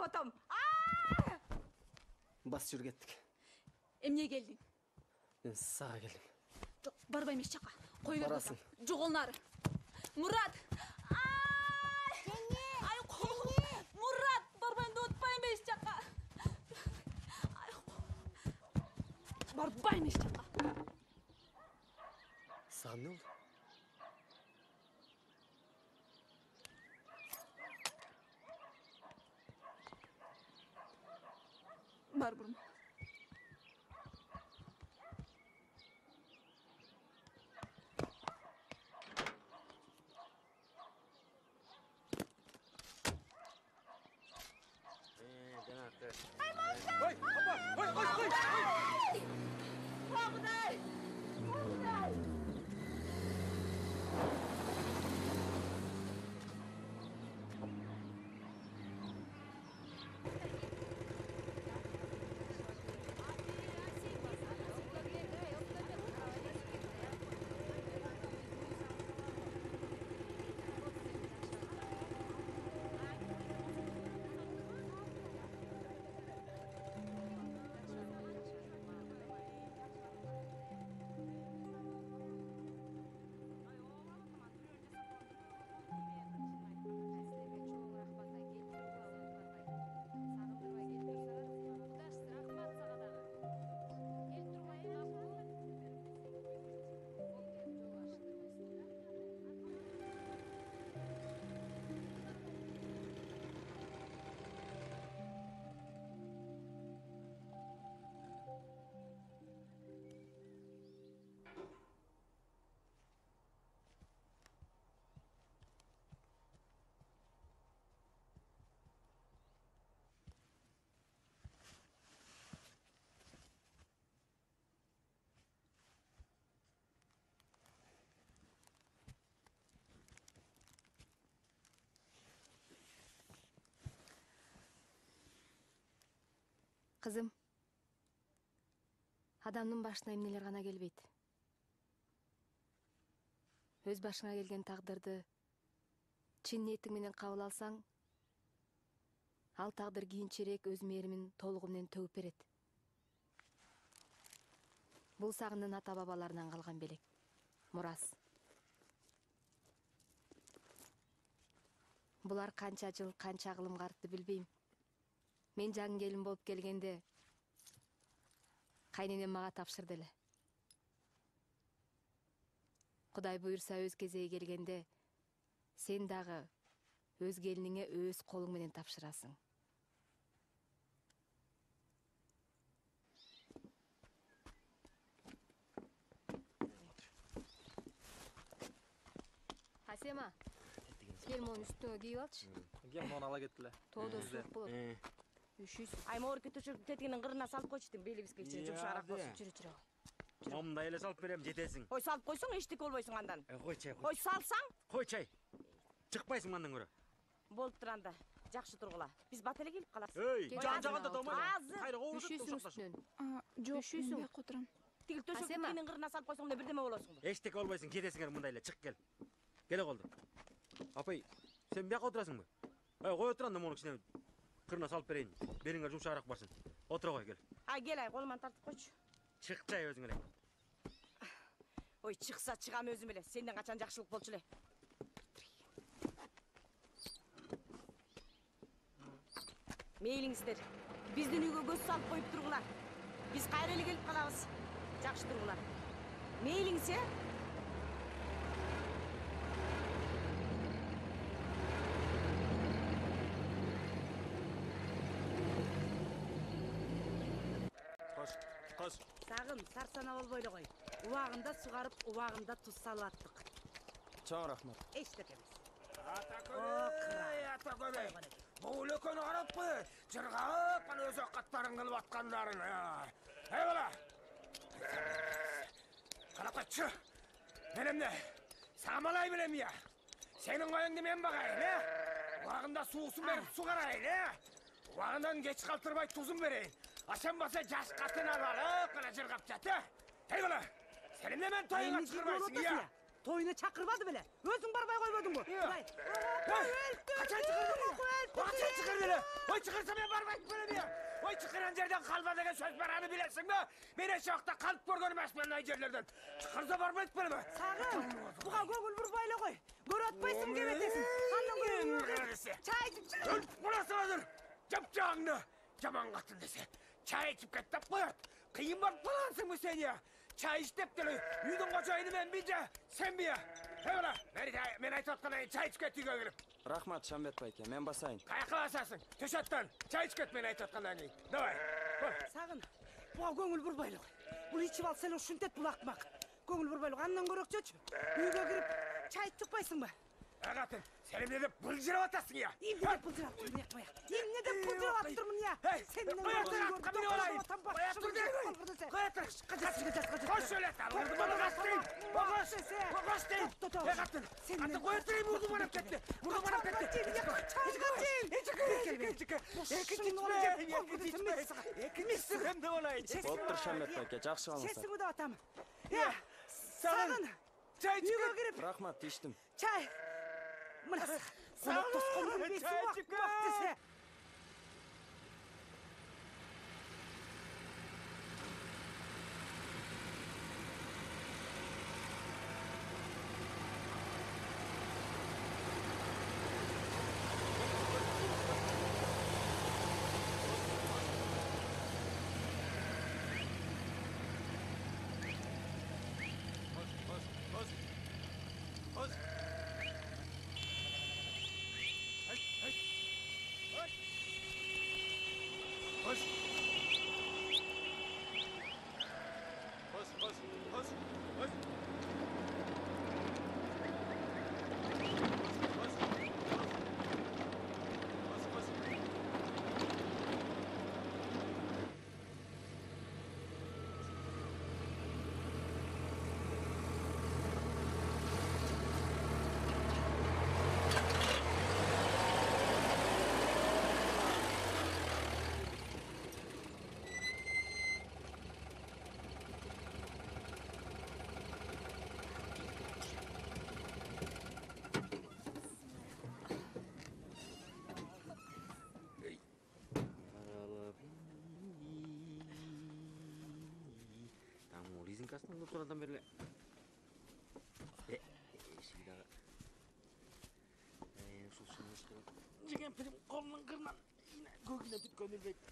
фотом. Бас жүр кеттік. Эмне келдиң? Мен саға келдім. Жок, барбай эмес жака. Кой бер. Барасың. Жок, ол нары. Мурат! Ай, Мурат, барбайым деп атпайм эмес жака. Барбай эмес жака. Саған не oldu? Бар бурма. Кызым, адамдын башына эмнелер гана келбейт. Өз башыңа келген тагдырды чын ниетиң менен кабыл алсаң, ал тагдыр кийинчерээк өз мээримин толугу менен төгүп берет. Бул сагындын ата бабаларынан калган белек, мурас. Булар канча жыл, канча кылымга артты билбейм. Мен жаңы келин болуп келгенде кайненем мага тапшырды эле. Кудай буйрса өз кезеги келгенде сен дагы өз келиниңе өз колуң менен тапшырасың. Асема, кел мону үстүңө кийип алчы. Кел мону ала кеттиле. Тоодо суук болот. Üşüysün. Ay mor kütüşür tetiginin kırına salıp koyçtun belibizge içine jumşarak bolsun. Жүрү. Момундай эле салып берем, жетесиң. Ой салып койсоң эчтеке болбойсуң андан. Кой чай. Ой салсаң? Кой чай. Чыкпайсың мандан көрө. Болуп туранда. Жакшы тургула. Биз бат эле келип каласыз. Ей, жан-жагында томой. Азыр. Üşüysün üstүнөн. Жок, Üşüysün. мен отурам. Тигил төшөктүн кырына салып койсоң да бирдеме болосуң. Эчтеке болбойсуң, кетесиңер мындай эле, чык кел. Келе колду. Апай, сен бияка отурасыңбы? Кой отур анда монун ичине. Кырына салып берейин. Бериңер жумшагыраак барсын. Отура кой кел. Ай кел ай, колуман тартып койчу. Чык жай өзүң эле. Ой, чыкса чыгам өзүм эле. Сенден качан жакшылык болчу эле. Мейлиңиздер. Биздин үйгө көз салып коюп тургула. Биз кайра эле келип калабыз. Жакшы тургула. Мейлиңиз, э? Кош. Сагын, сарсана болбой эле кой. Убагында сугарып, убагында туз салып аттык. Чоң рахмат. Эчтекемиз. Ата көбөй. Бул экөөнү карап кой. Жыргап, ана өз акаттарын кылып аткандарын. Эй бала. Карап койчу. Мен эмне? Самалай билем я. Сенин коюңду мен багайын, э? Убагында суусун берип сугарайын, э? Убагынан кеч калтырбай тузун берейин. Ашанбаса жаш катын алып, кана жыргап жат, э? Эй бала. Сен эмне мен тойуңа чыгарбайсың, я? Toyuna çakırmadı bile. Özün barmay koymadın bu. Vay. Kaçan çıkır bile. Oy çıkırsa ben barmayıp böyle bir ya. Oy çıkıran yerden kalma degen söz baranı bilesin mi? Ben eşyakta kalıp görgönüm esmen ay yerlerden. Çıkırsa barmayıp böyle mi? Sağın. Buğa gögül vurbayla koy. Gör atpaysın gebetesin. Hanım görün. Çay içip çıkın. Öl burasına dur. Yapacağını. Yaman katın dese. Çay içip gettip koyart. Kıyın var bulansın mı sen ya? Çay içtip deli. Yüdün kocayını ben bilce. Sen bir ya. He ola. Ben ayt atkanayın çay içip gettiği görürüm. Rahmat Şambet bayke, men basayın. Kayakla basasın. Töşattan. Çay içip get ben ayt atkanayın. Davay. Sağın. Buğa gögül vurbayla koy. Bunu içip al sen o şüntet bulakmak. Gögül vurbayla koy. Andan görök çöç. Uyga girip çay içip çıkpaysın mı? Ağatın, senin ne de bılcıra atasın ya. İmdi de bılcıra attırmın yakma ya. İmdi de bılcıra attırmın ya. Seninle koyatır at, kamini olayım. Koyatır değil mi? Koyatır. Koş şöyle et. Vurdu bana kaçtayım. Koş. Kaçtayım. Ağatın. Atı koyatırayım vurdu bana ketti. Vurdu bana ketti. Ekmişsin de olayım. Ottur Şambet bayke, жақсы қалыңыздар. Sesimi de atam. Ya. Sağın. Çay Uyga girip. Rahmat, içtim. Çay. Mına sağın. Toskonun besi vakti se. Rezинкасынан отырадан берле. Шидағы. Сол шыңыз қылып. Жеген пірім қолының қырынан. Көгіне түткен үлбейді.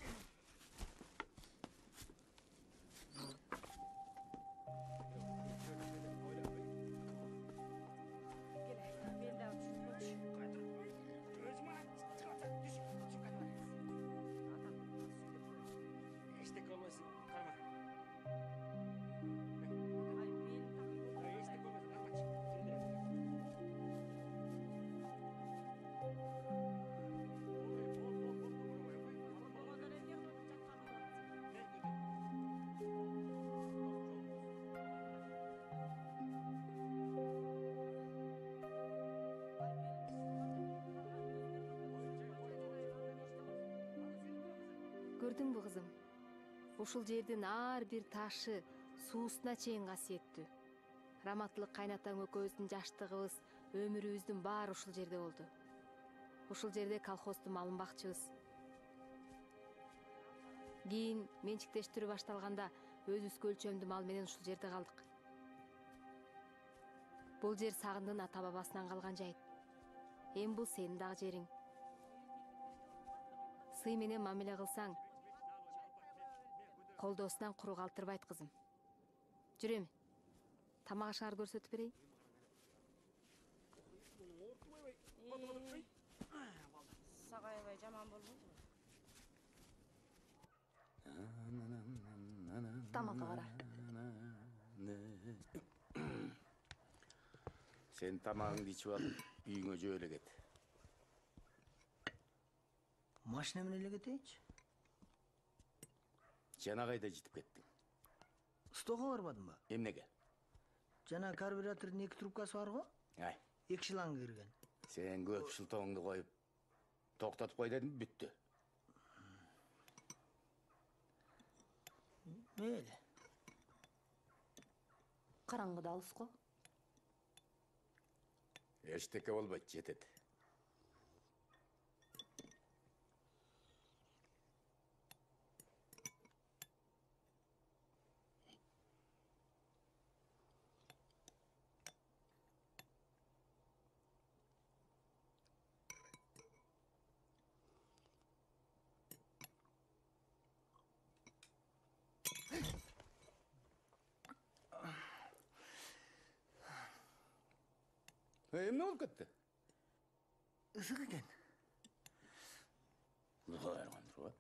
Көрдүңбү кызым? Ушул жердин ар бир ташы суусуна чейин касиеттүү. Раматтылык кайнатаң экөөбүздүн жаштыгыбыз, өмүрүбүздүн баары ушул жерде болду. Ушул жерде колхоздун малын бакчыбыз. Кийин менчиктештирүү башталганда өзүбүзгө өлчөмдүү мал менен ушул жерде калдык. Бул жер Сагындын ата бабасынан калган жайыт. Эми бул сенин дагы жериң. Сый менен мамиле кылсаң, колдоосунан куру калтырбайт кызым. Жүр эми. Тамак ашыңарды көрсөтүп берейин. Сагайбай жаман болбойбу. Тамакка кара. Sen tamağını içip alıp үйüңө жөө эле кет. Машина менен эле кетейинчи. Жана кайда жетип кеттиң? Стого барбадымбы? Эмнеге? Жана карбюратордун 2 трубкасы бар го? Ай. 2 шланг кирген. Сен көп шылтооңду коюп токтотуп кой дедим, бүттү. Мейли. Караңгыда алыс го. Эчтеке болбойт, жетет. Эмне болуп кетти? Ысык экен. Кайрган туруп.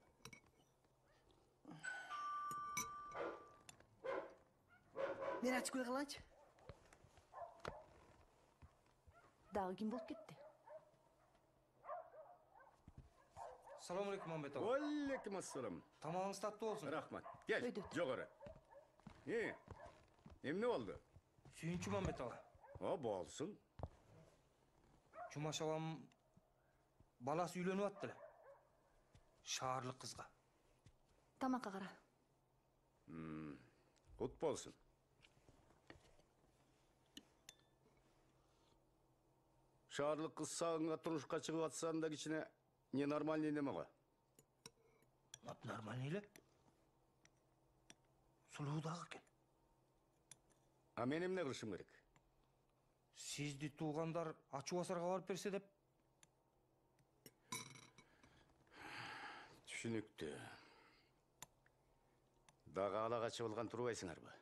Мен ачып кое калайынчы. Дагы ким болуп кетти? Салам алейкум, Мамбет ага. Алейкум ассалам. Тамагыңыз таттуу болсун. Рахмат. Кел, жогору. Эмне болду? Сүйүнчү Мамбет ага. Болсун. Жумаш абам баласы үйлөнүп аттыр. Шаарлык кызга. Тамакка кара. Кут болсун. Шаарлык кыз сагынга турмушка чыгып атсам да кичине ненормальный неме го? Нормальный эле. Сулуу дагы экен. А мен эмне кылышым керек? Сизди туугандар ачуу асарга барып берсе деп. Түшүнүктүү. Дагы ала качып алган турбайсыңарбы?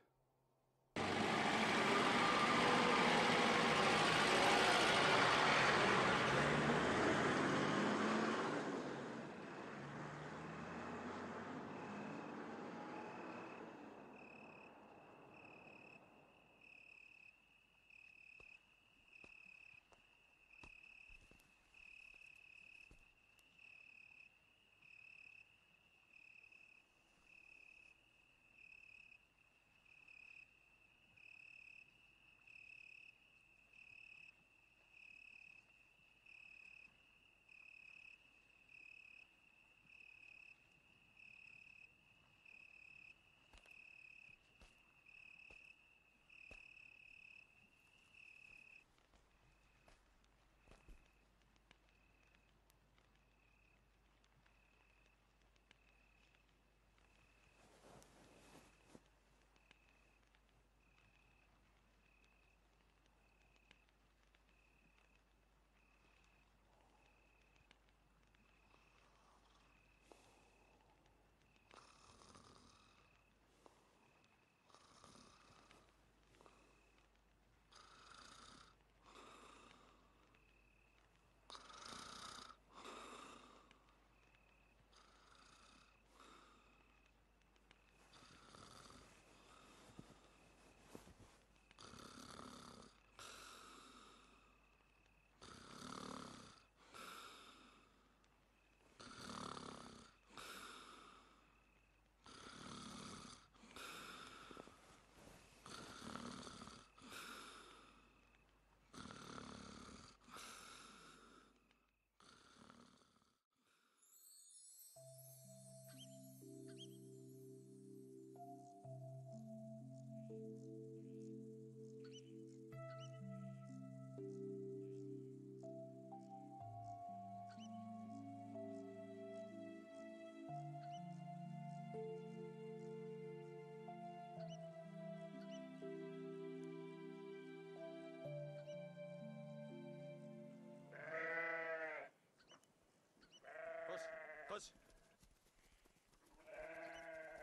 Koş.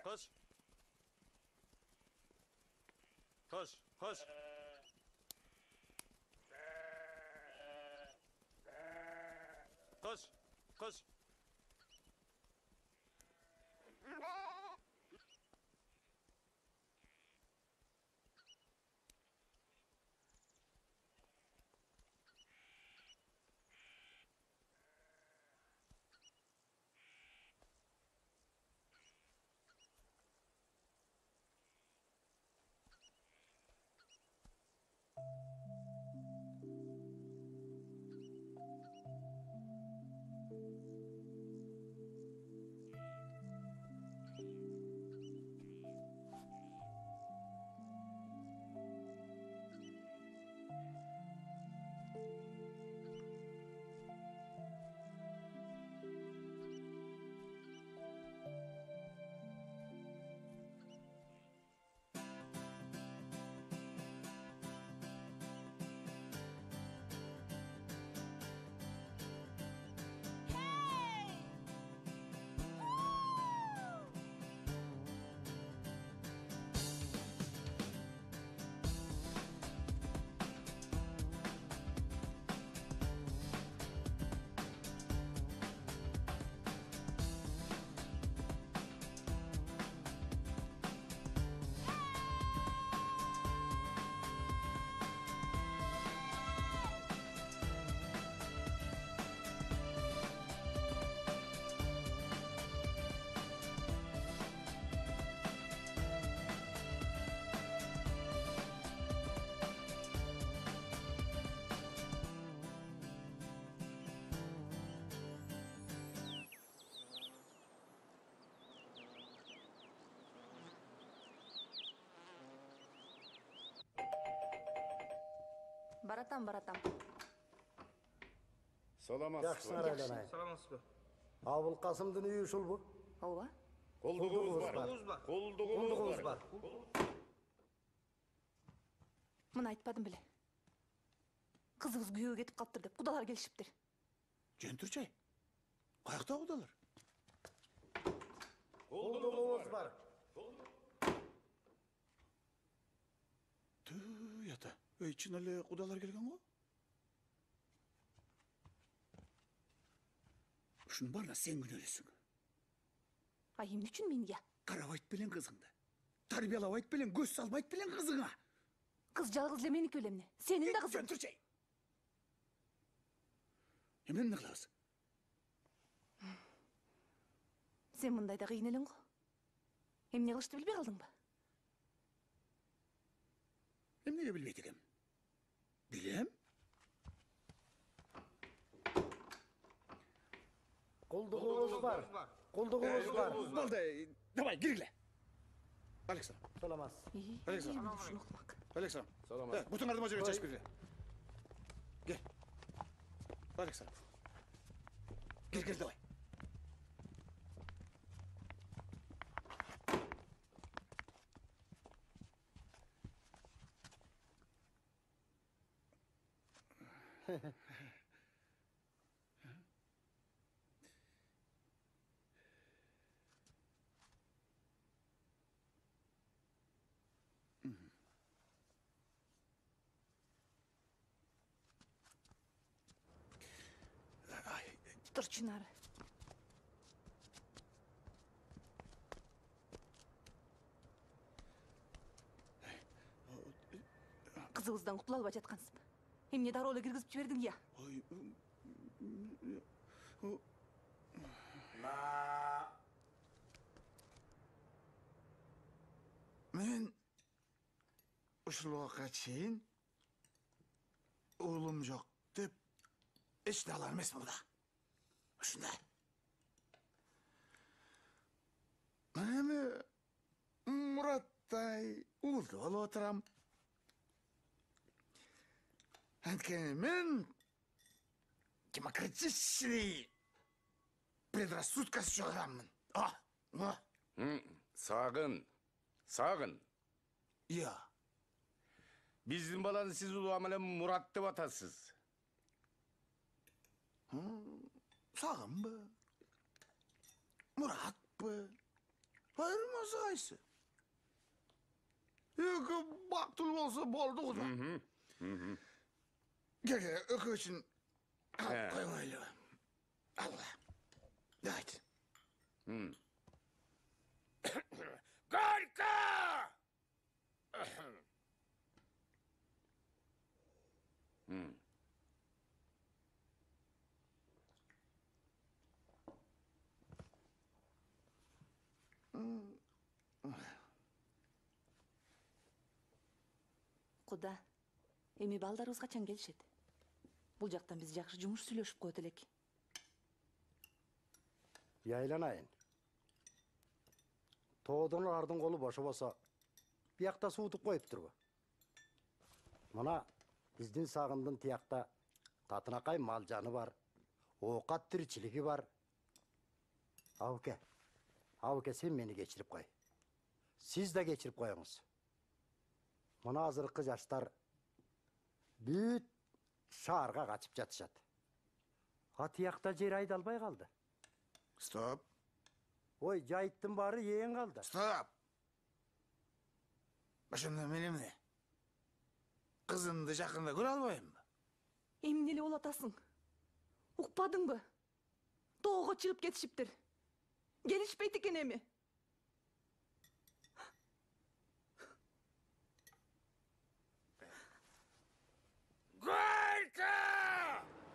Koş. Koş. Koş. Koş. Koş. Баратам. Саламатсызбы? Жакшысыңар айланайын. Саламатсызбы? Абыл Касымдын үйү ушулбу? Ооба. Колдугубуз бар. Колдугубуз бар. Мына айтпадым беле. Кызыбыз күйөөгө кетип калыптыр деп кудалар келишиптир. Жөн турчай. Каякта кудалар? Колдугубуз бар. Түү ята. Чын эле кудалар келген го? Ушунун баарына сен күнөөлөсүң. Эмне үчүн менге? Карабайт белең кызыңды. Тарбиялабайт белең, көз салбайт белең кызыңа. Кыз жалгыз эле меники беле эмне? Сенин да кызың. Жөн турчай. Эмне кылабыз? Сен мындайда кыйын элең го. Эмне кылышты билбей калдыңбы? Эмнеге билбейт экем? Билем. Колдугубуз бар. Колдугубуз бар. Балдай, давай, киргиле. Алекса. Саламатсыз. Алекса. Алекса. Саламат. Бутуңарды мажаға чашып бергиле. Кел. Алекса. Кел, давай. Тур Чынар. Кызыбыздан кутула албай жаткансызбы? Эмне дароо эле киргизип жибердиң я? Мен ушул убакка чейин уулум жок деп эчтене алар эмесмин да. Ушундай. Мен эми Muratтай уулду болуп отурам. Анткени мен демократичный предрассудкасы жок адаммын. Сагын. Иә. Биздин баланы сиз улам эле Мурат деп атасыз. Сагынбы? Muratпы? Айырмасы кайсы? Эки бактылуу болсо болду да. Кел, экөөчүн алып койгойлу. Алла. Давайте. Горько! Куда? Эми балдарыбыз качан келишет? Бул жактан биз жакшы жумуш сүйлөшүп коет элек. Яйланайын. Тоодонлардын колу бошо болсо, биякта суутуп коюптурбу. Мына биздин Сагындын тиякта татынакай мал жаны бар, оокат тиричилиги бар. Абыке, сен мени кечирип кой. Сиз да кечирип коюңуз. Мына азыркы жаштар бүт шаарга качып жатышат. Тиякта жер айдалбай калды. Стоп. Ой, жайыттын баары эң калды. Стоп. Ошондо мен эмне? Кызымды жакында көрө албаймбы? Эмне эле болуп атасың? Укпадыңбы? Тоого чыгып кетишиптир. Келишпейт экен эми. Горько!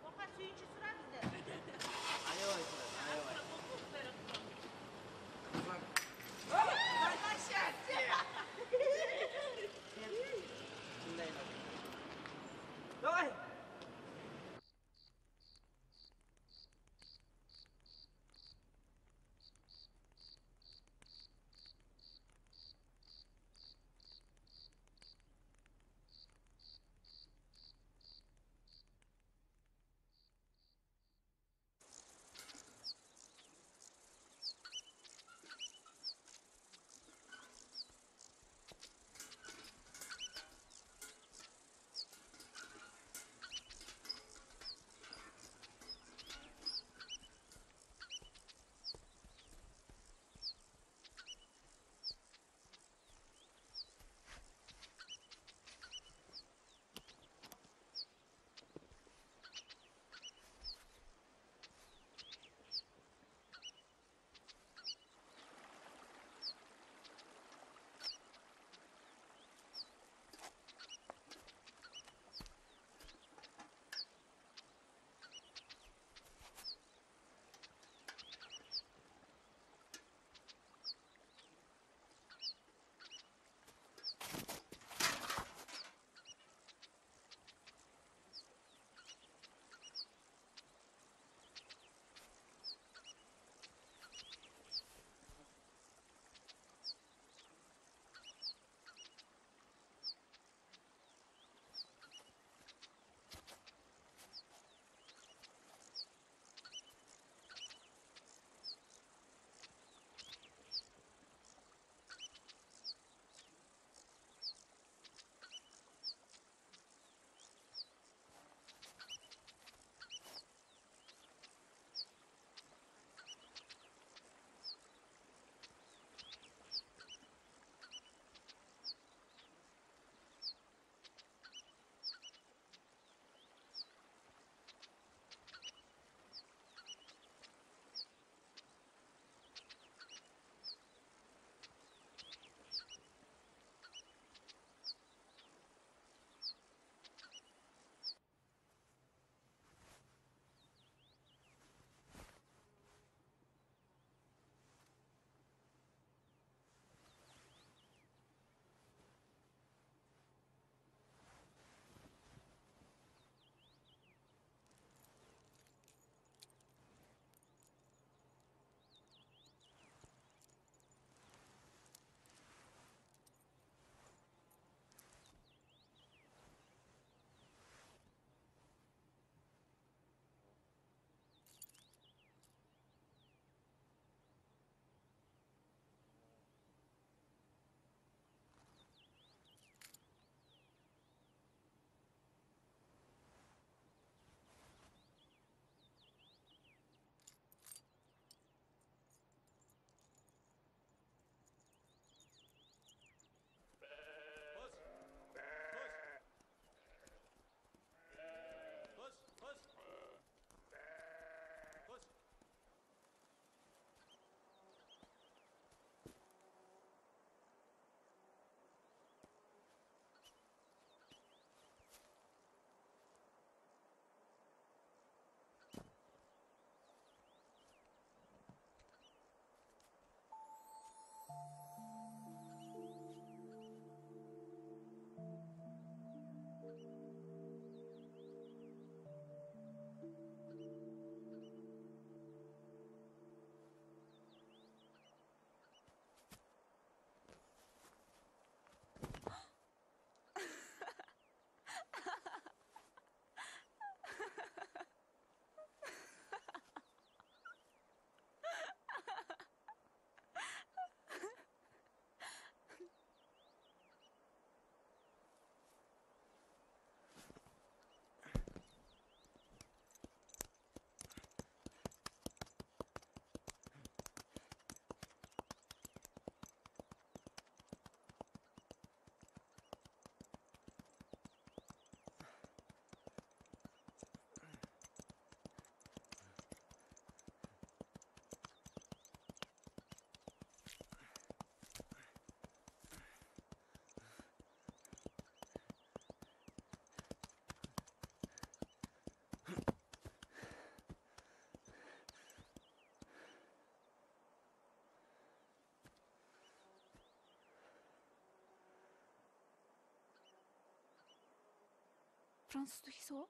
Ока сүйүнчү сура бизде. Аябай. Давай. Француздук кийсе го?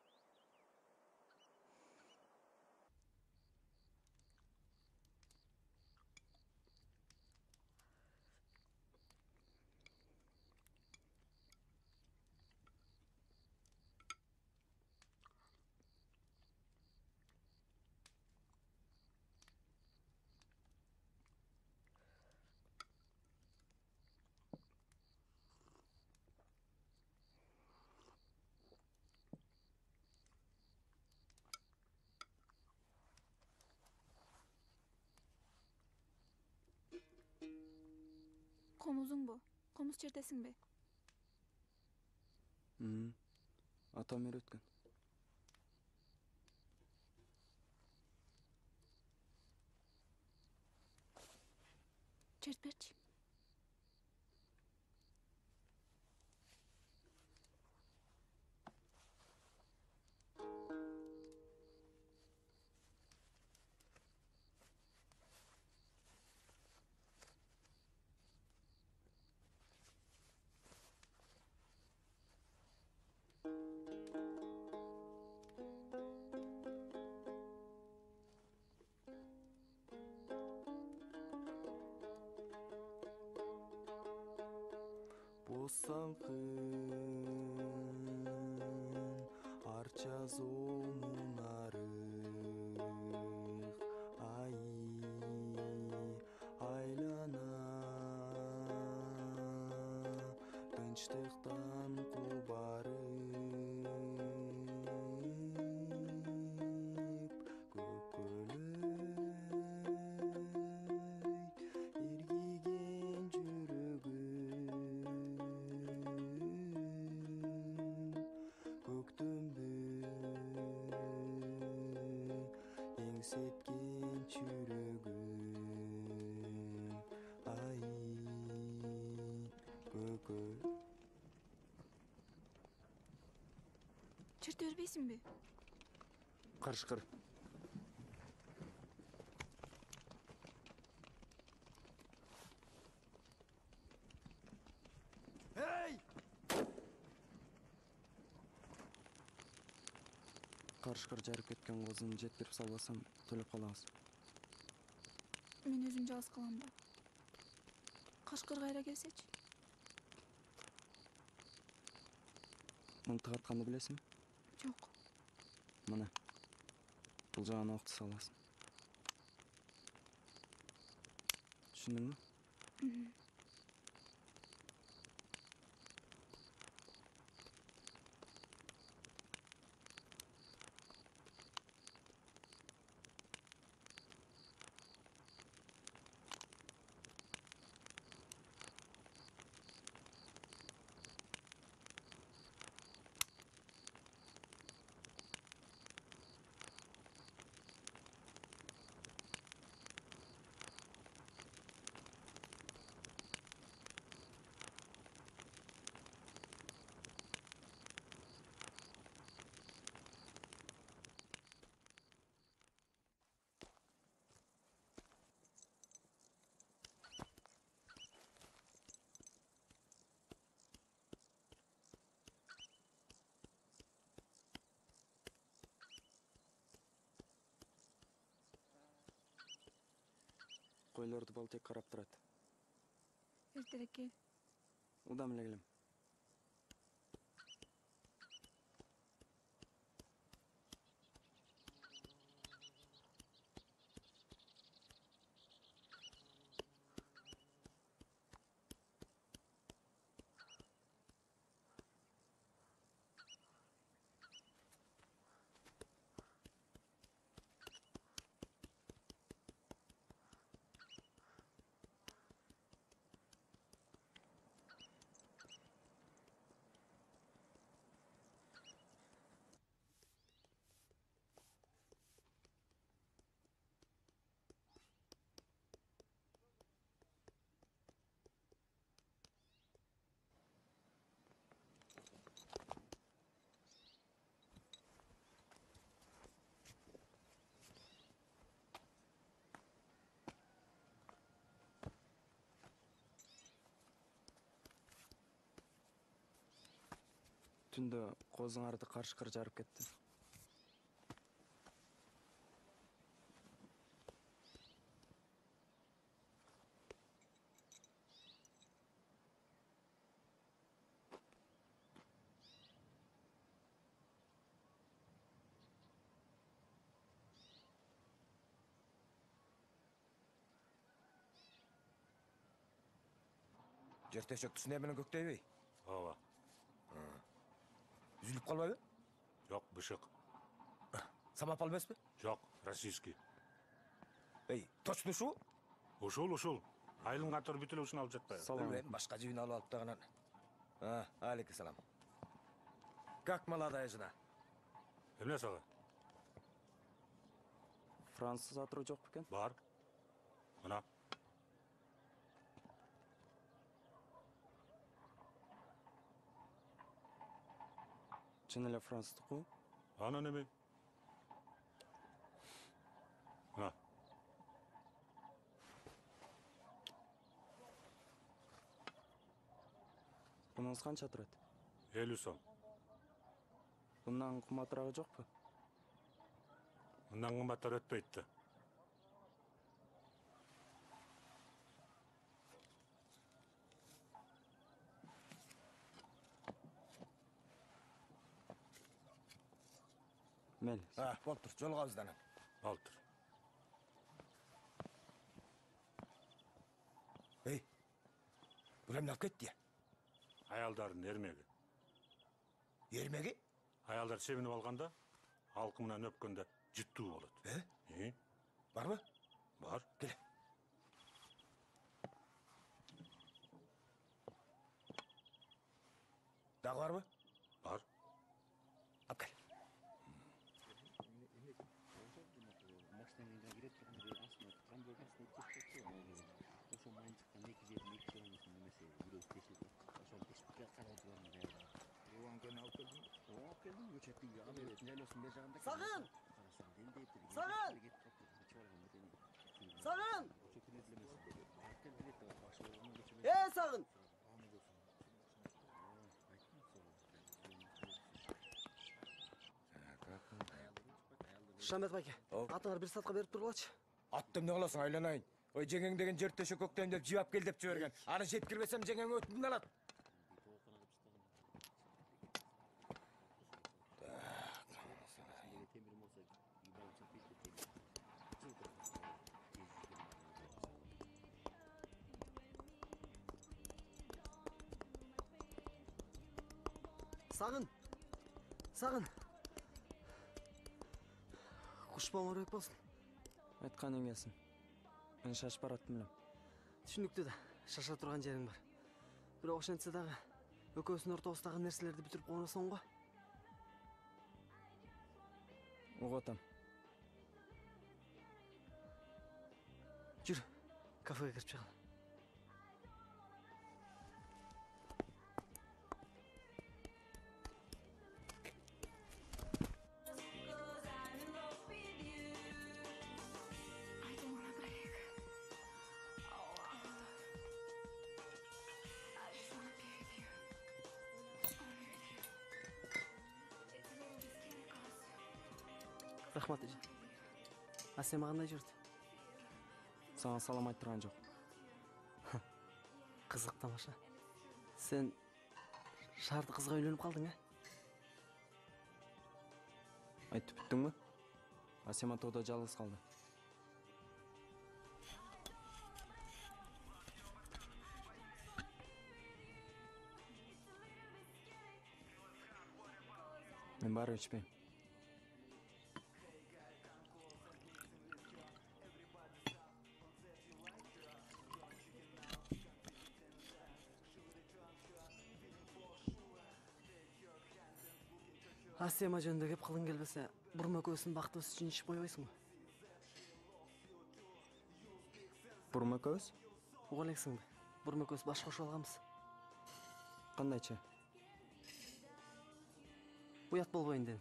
Комузуңбу? Комуз чертесиңби? Атам үйрөткөн. Чертпечи. Salkın arça zomun arık ay aylana tınçlıktan kubarıp köpölöy irgigen jürөгüm көктөмдү эңсеткен чүрөгүм ай көкө. Черте бербейсиңби? Карышкыр. Эй! Карышкыр жарып кеткен кызын жеткирип салбасам төлөп калабыз. Мен өзүм жалгыз калам да. Кашкыр кайра келсечи? Мынтык атканды билесиңби? Жок. Мына. Бул жагына окты саласың. Түшүндүңбү? Койлорду Балтек карап турат. Эртерээк кел. Удам эле келем. түндө козуңарды каршыкыр жарып кетти. Жер төшөктү сүйнө менен көктөйбөй? Ооба. Үзүлүп калбайбы? Жок, бышык. Самопал эмеспи? Жок, российский. Эй, точно ушул? Ушул. Айылын катыр бүт эле ушуну алып жатпайбы? Билбейм, башка жибин алып алып дагынан. Алейкум салам. Как молодая жена? Эмне сага? Француз атыруу жок бекен? Бар. Мына. Чын эле француздуку? Анан эме? Мына. Бунуңуз канча турат? 50 сом. Bundan кымбатырагы жокпу? Мындан кымбаттар өтпөйт да. Мел. Болуп тур, жолугабыз анан. Болуп тур. Эй, бул эмне алып кетти? Аялдардын эрмеги. Эрмеги? Аялдар себинип алганда, алкымынан өпкөндө жыттуу болот. Барбы? Бар. Кел. Дагы барбы? Бар. Алып кел. Сагын! Сагын! Сагын! Сагын! Шамет байке, атыңар бир саатка берип тургулачы. Атты эмне кыласың, айланайын. Ой, жеңең деген жер төшөк көктөйм деп жибап кел деп жиберген. Аны жеткирбесем жеңең өтүндүн алат. Сагын. Куш болморбек болсун. Айтканың келсин. Мен шашып бараттым элем. Түшүнүктүү да, шаша турган жериң бар. Бирок ошентсе дагы экөөбүздүн ортобуздагы нерселерди бүтүрүп койносоң го. Угуп атам. Жүр, кафеге кирип чыгалы. Рахмат эже. Асема кандай жүрдү? Сага салам айтып турган жок. Кызык тамаша. Сен шаарды кызга үйлөнүп калдың, Айтып бүттүңбү? Асема тоодо жалгыз калды. Мен баары ичпейм. Асема жөнүндө кеп кылың келбесе, бурма экөөбүздүн бактыбыз үчүн ичип койбойсуңбу? Бурма экөөбүз? Уга элексиңби? Бурма экөөбүз баш кошуп алганбыз. Кандайча? Уят болбойн дедим.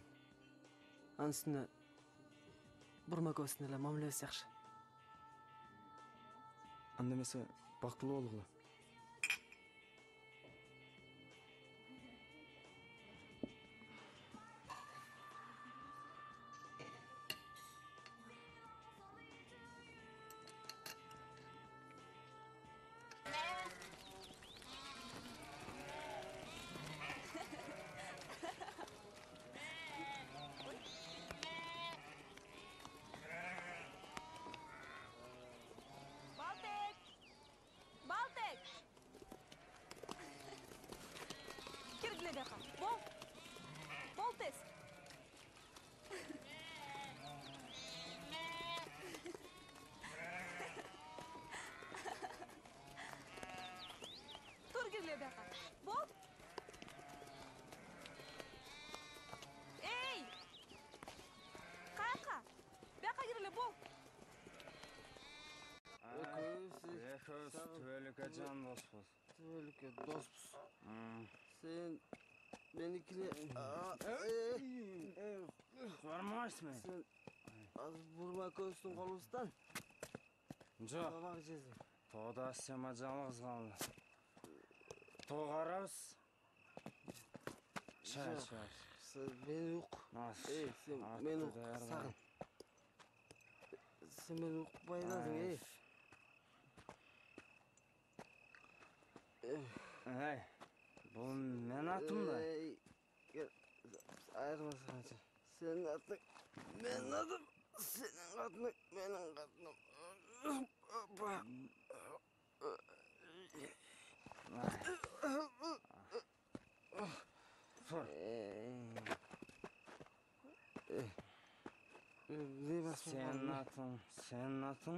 Анын үстүнө бурма экөөбүздүн эле мамилебиз жакшы. Анда эмесе бактылуу болгула. кире бияка. Бол. Эй! Каяка? Бияка кире бол. Экөөс түбөлүккө жан доспуз. Түбөлүккө доспуз. Сен меникине Бармайсың. Сен азыр бурма көзсүң колубуздан. Жок. Табак жесең. Тода сема жалгыз калды. Тоо карабыз. Чай. Сен мени ук. Сен мени ук. Сагын. Сен мени укпайдасың, Бул мен атым да. Айырмасаңчы. Сенин атың, менин атым. Сенин атың, менин атым. Senin atın.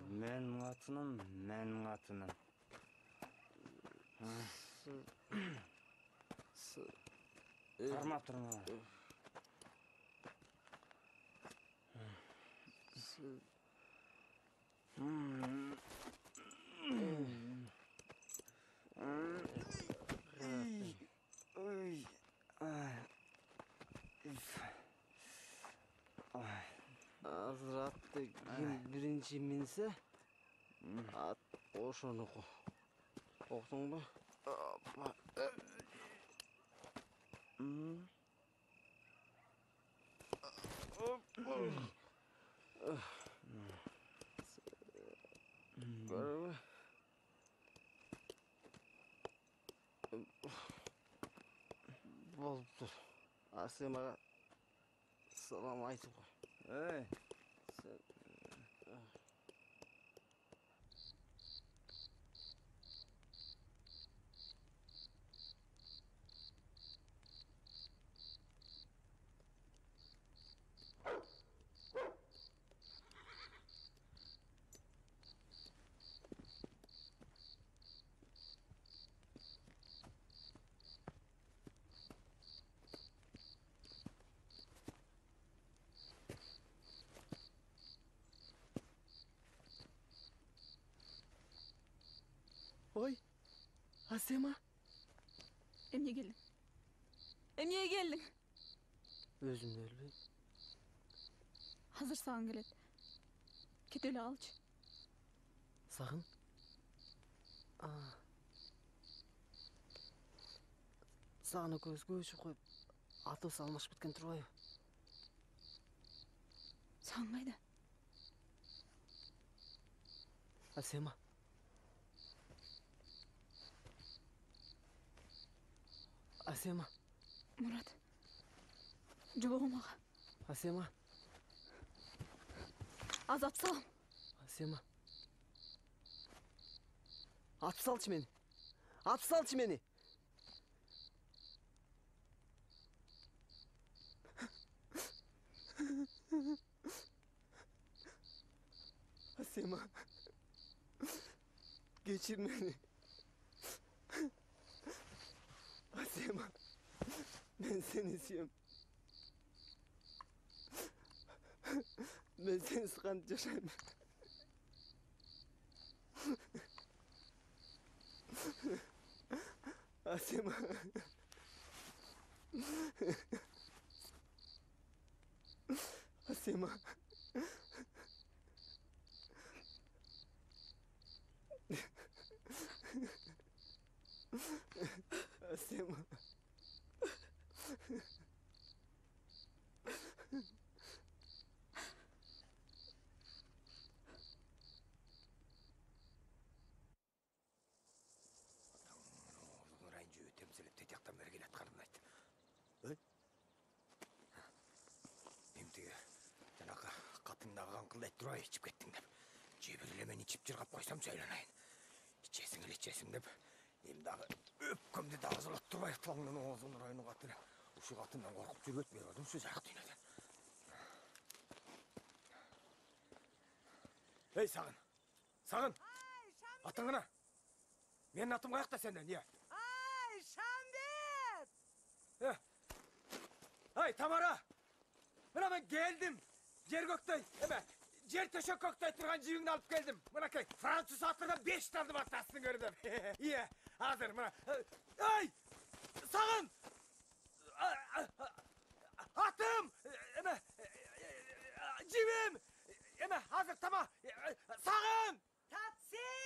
Менин атыным, менин атыным. Кармап турма. Азыр атты ким биринчи минсе, ат ошонуку. Октуңбу? Көрбү? Болуптур. Сен мага салам айтып кой. Сен Ой, Асема. Эмне келдиң? Эмнеге келдиң? Өзүм да билбейм. Азыр сагын келет. Кете эле калчы. Сагын? Сагын экөөбүз көбүшүп коюп, атыбыз алмашып кеткен турбайбы? Сагын кайда? Асема. Асема. Мурат. Жобогум ага. Асема. Азап салам. Асема. Атып салчы мени. Атып салчы мени. Асема. Кечир мени. Асема. Мен сени сүйөм. Мен сенсиз кантип жашайм? Асема. Асема. Асема. Нурайын жүйө темселеп тетяктан бери келатканын айтты. Эмтиги жанакы катыңдагы каңкылдай турбай ичип кеттиң деп. Жебир эле мен ичип жыргап койсом сөйлөнөйүн. Ичесиң деп. Эми дагы өпкөмдү дагы зылап турбай тылаңдын оозун Нурайынын катына. Ушу катынан коркуп жүрбөт берип атам ушу жак дүйнөдөн. Эй, Сагын! Сагын! Атың кана? Менин атым каякта сенден, иә? Ай, Шамбет! Ай, Тамара! Мына мен келдим. Жер көктөй, жер төшөк көктөй турган жибиңди алып келдим. Мынакей, француз атырдан 5 талдым атасын көрдүм. Иә, азыр мына. Ай! Сагын! Атым! Жибим! Азыр тама! Сагын! Tat seni.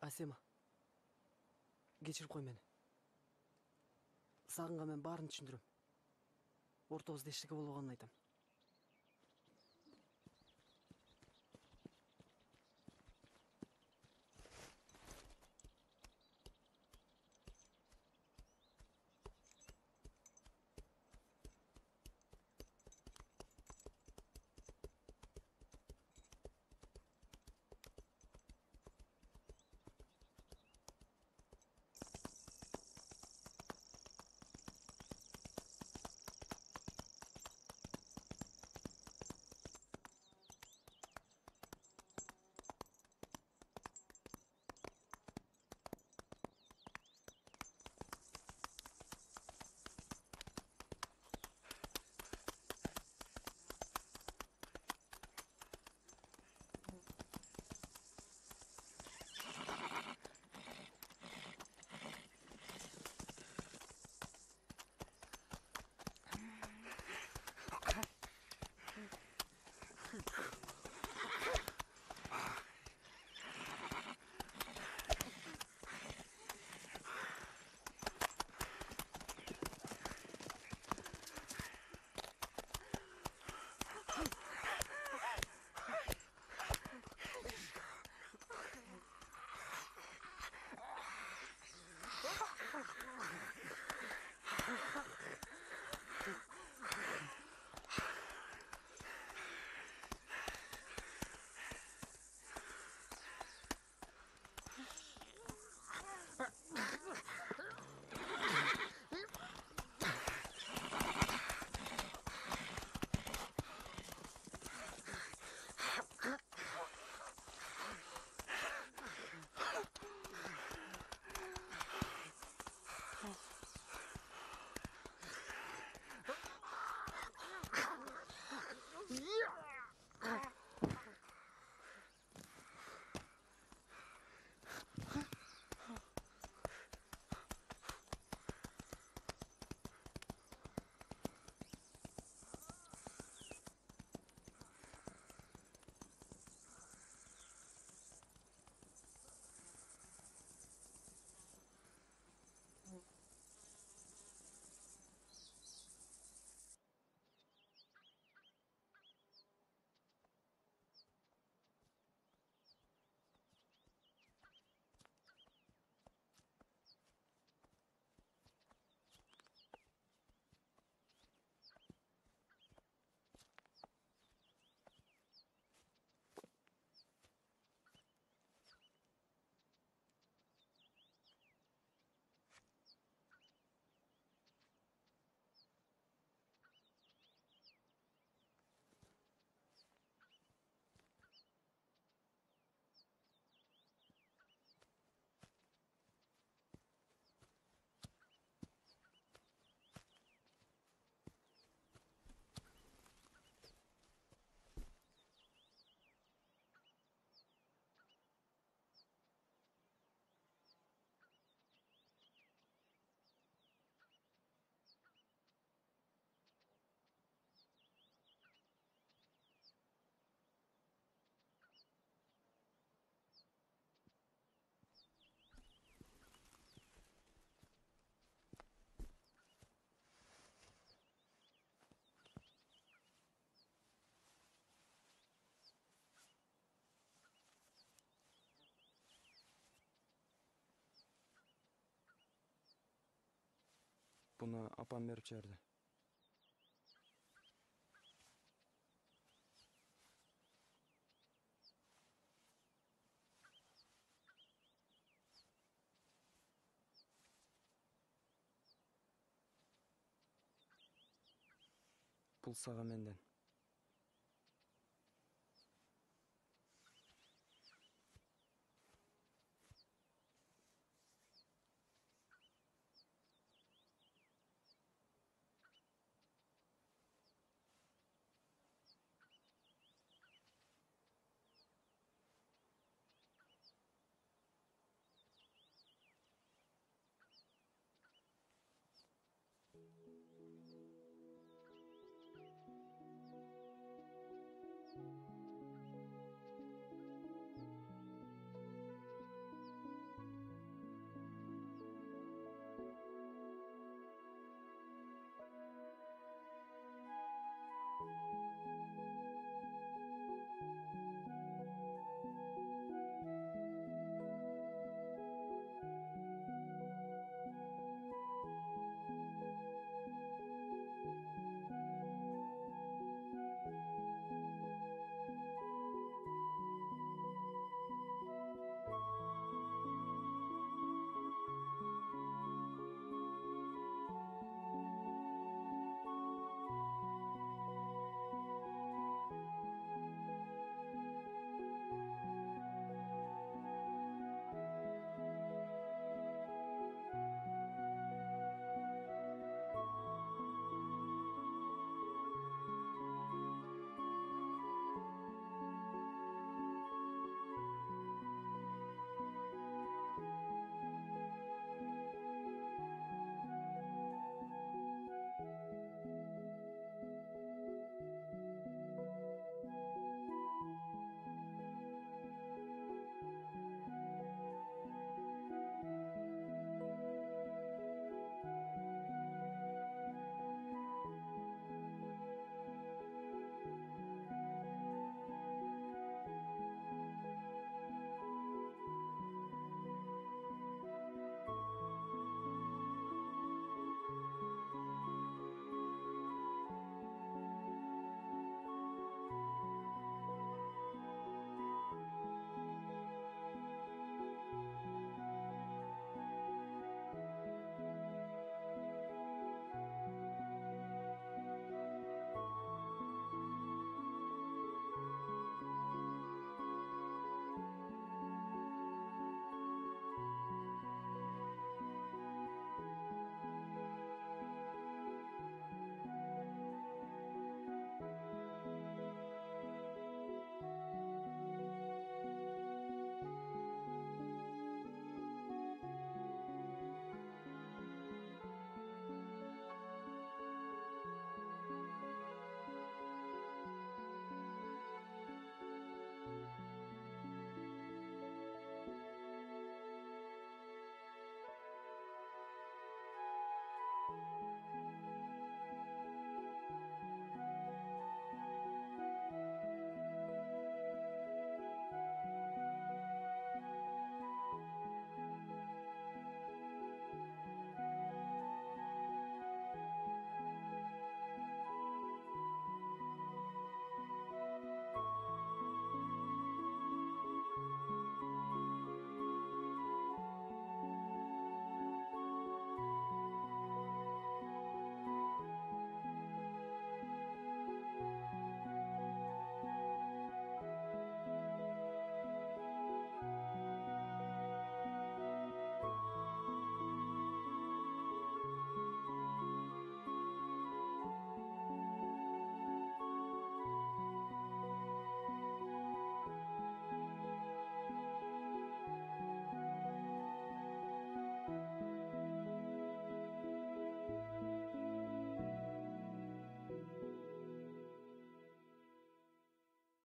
Асема, кечирип кой мени. Сагынга мен баарын түшүндүрөм. Ортобузда эчтеке болбогонун айтам. Буну апам берип жиберди. Пул сага менден.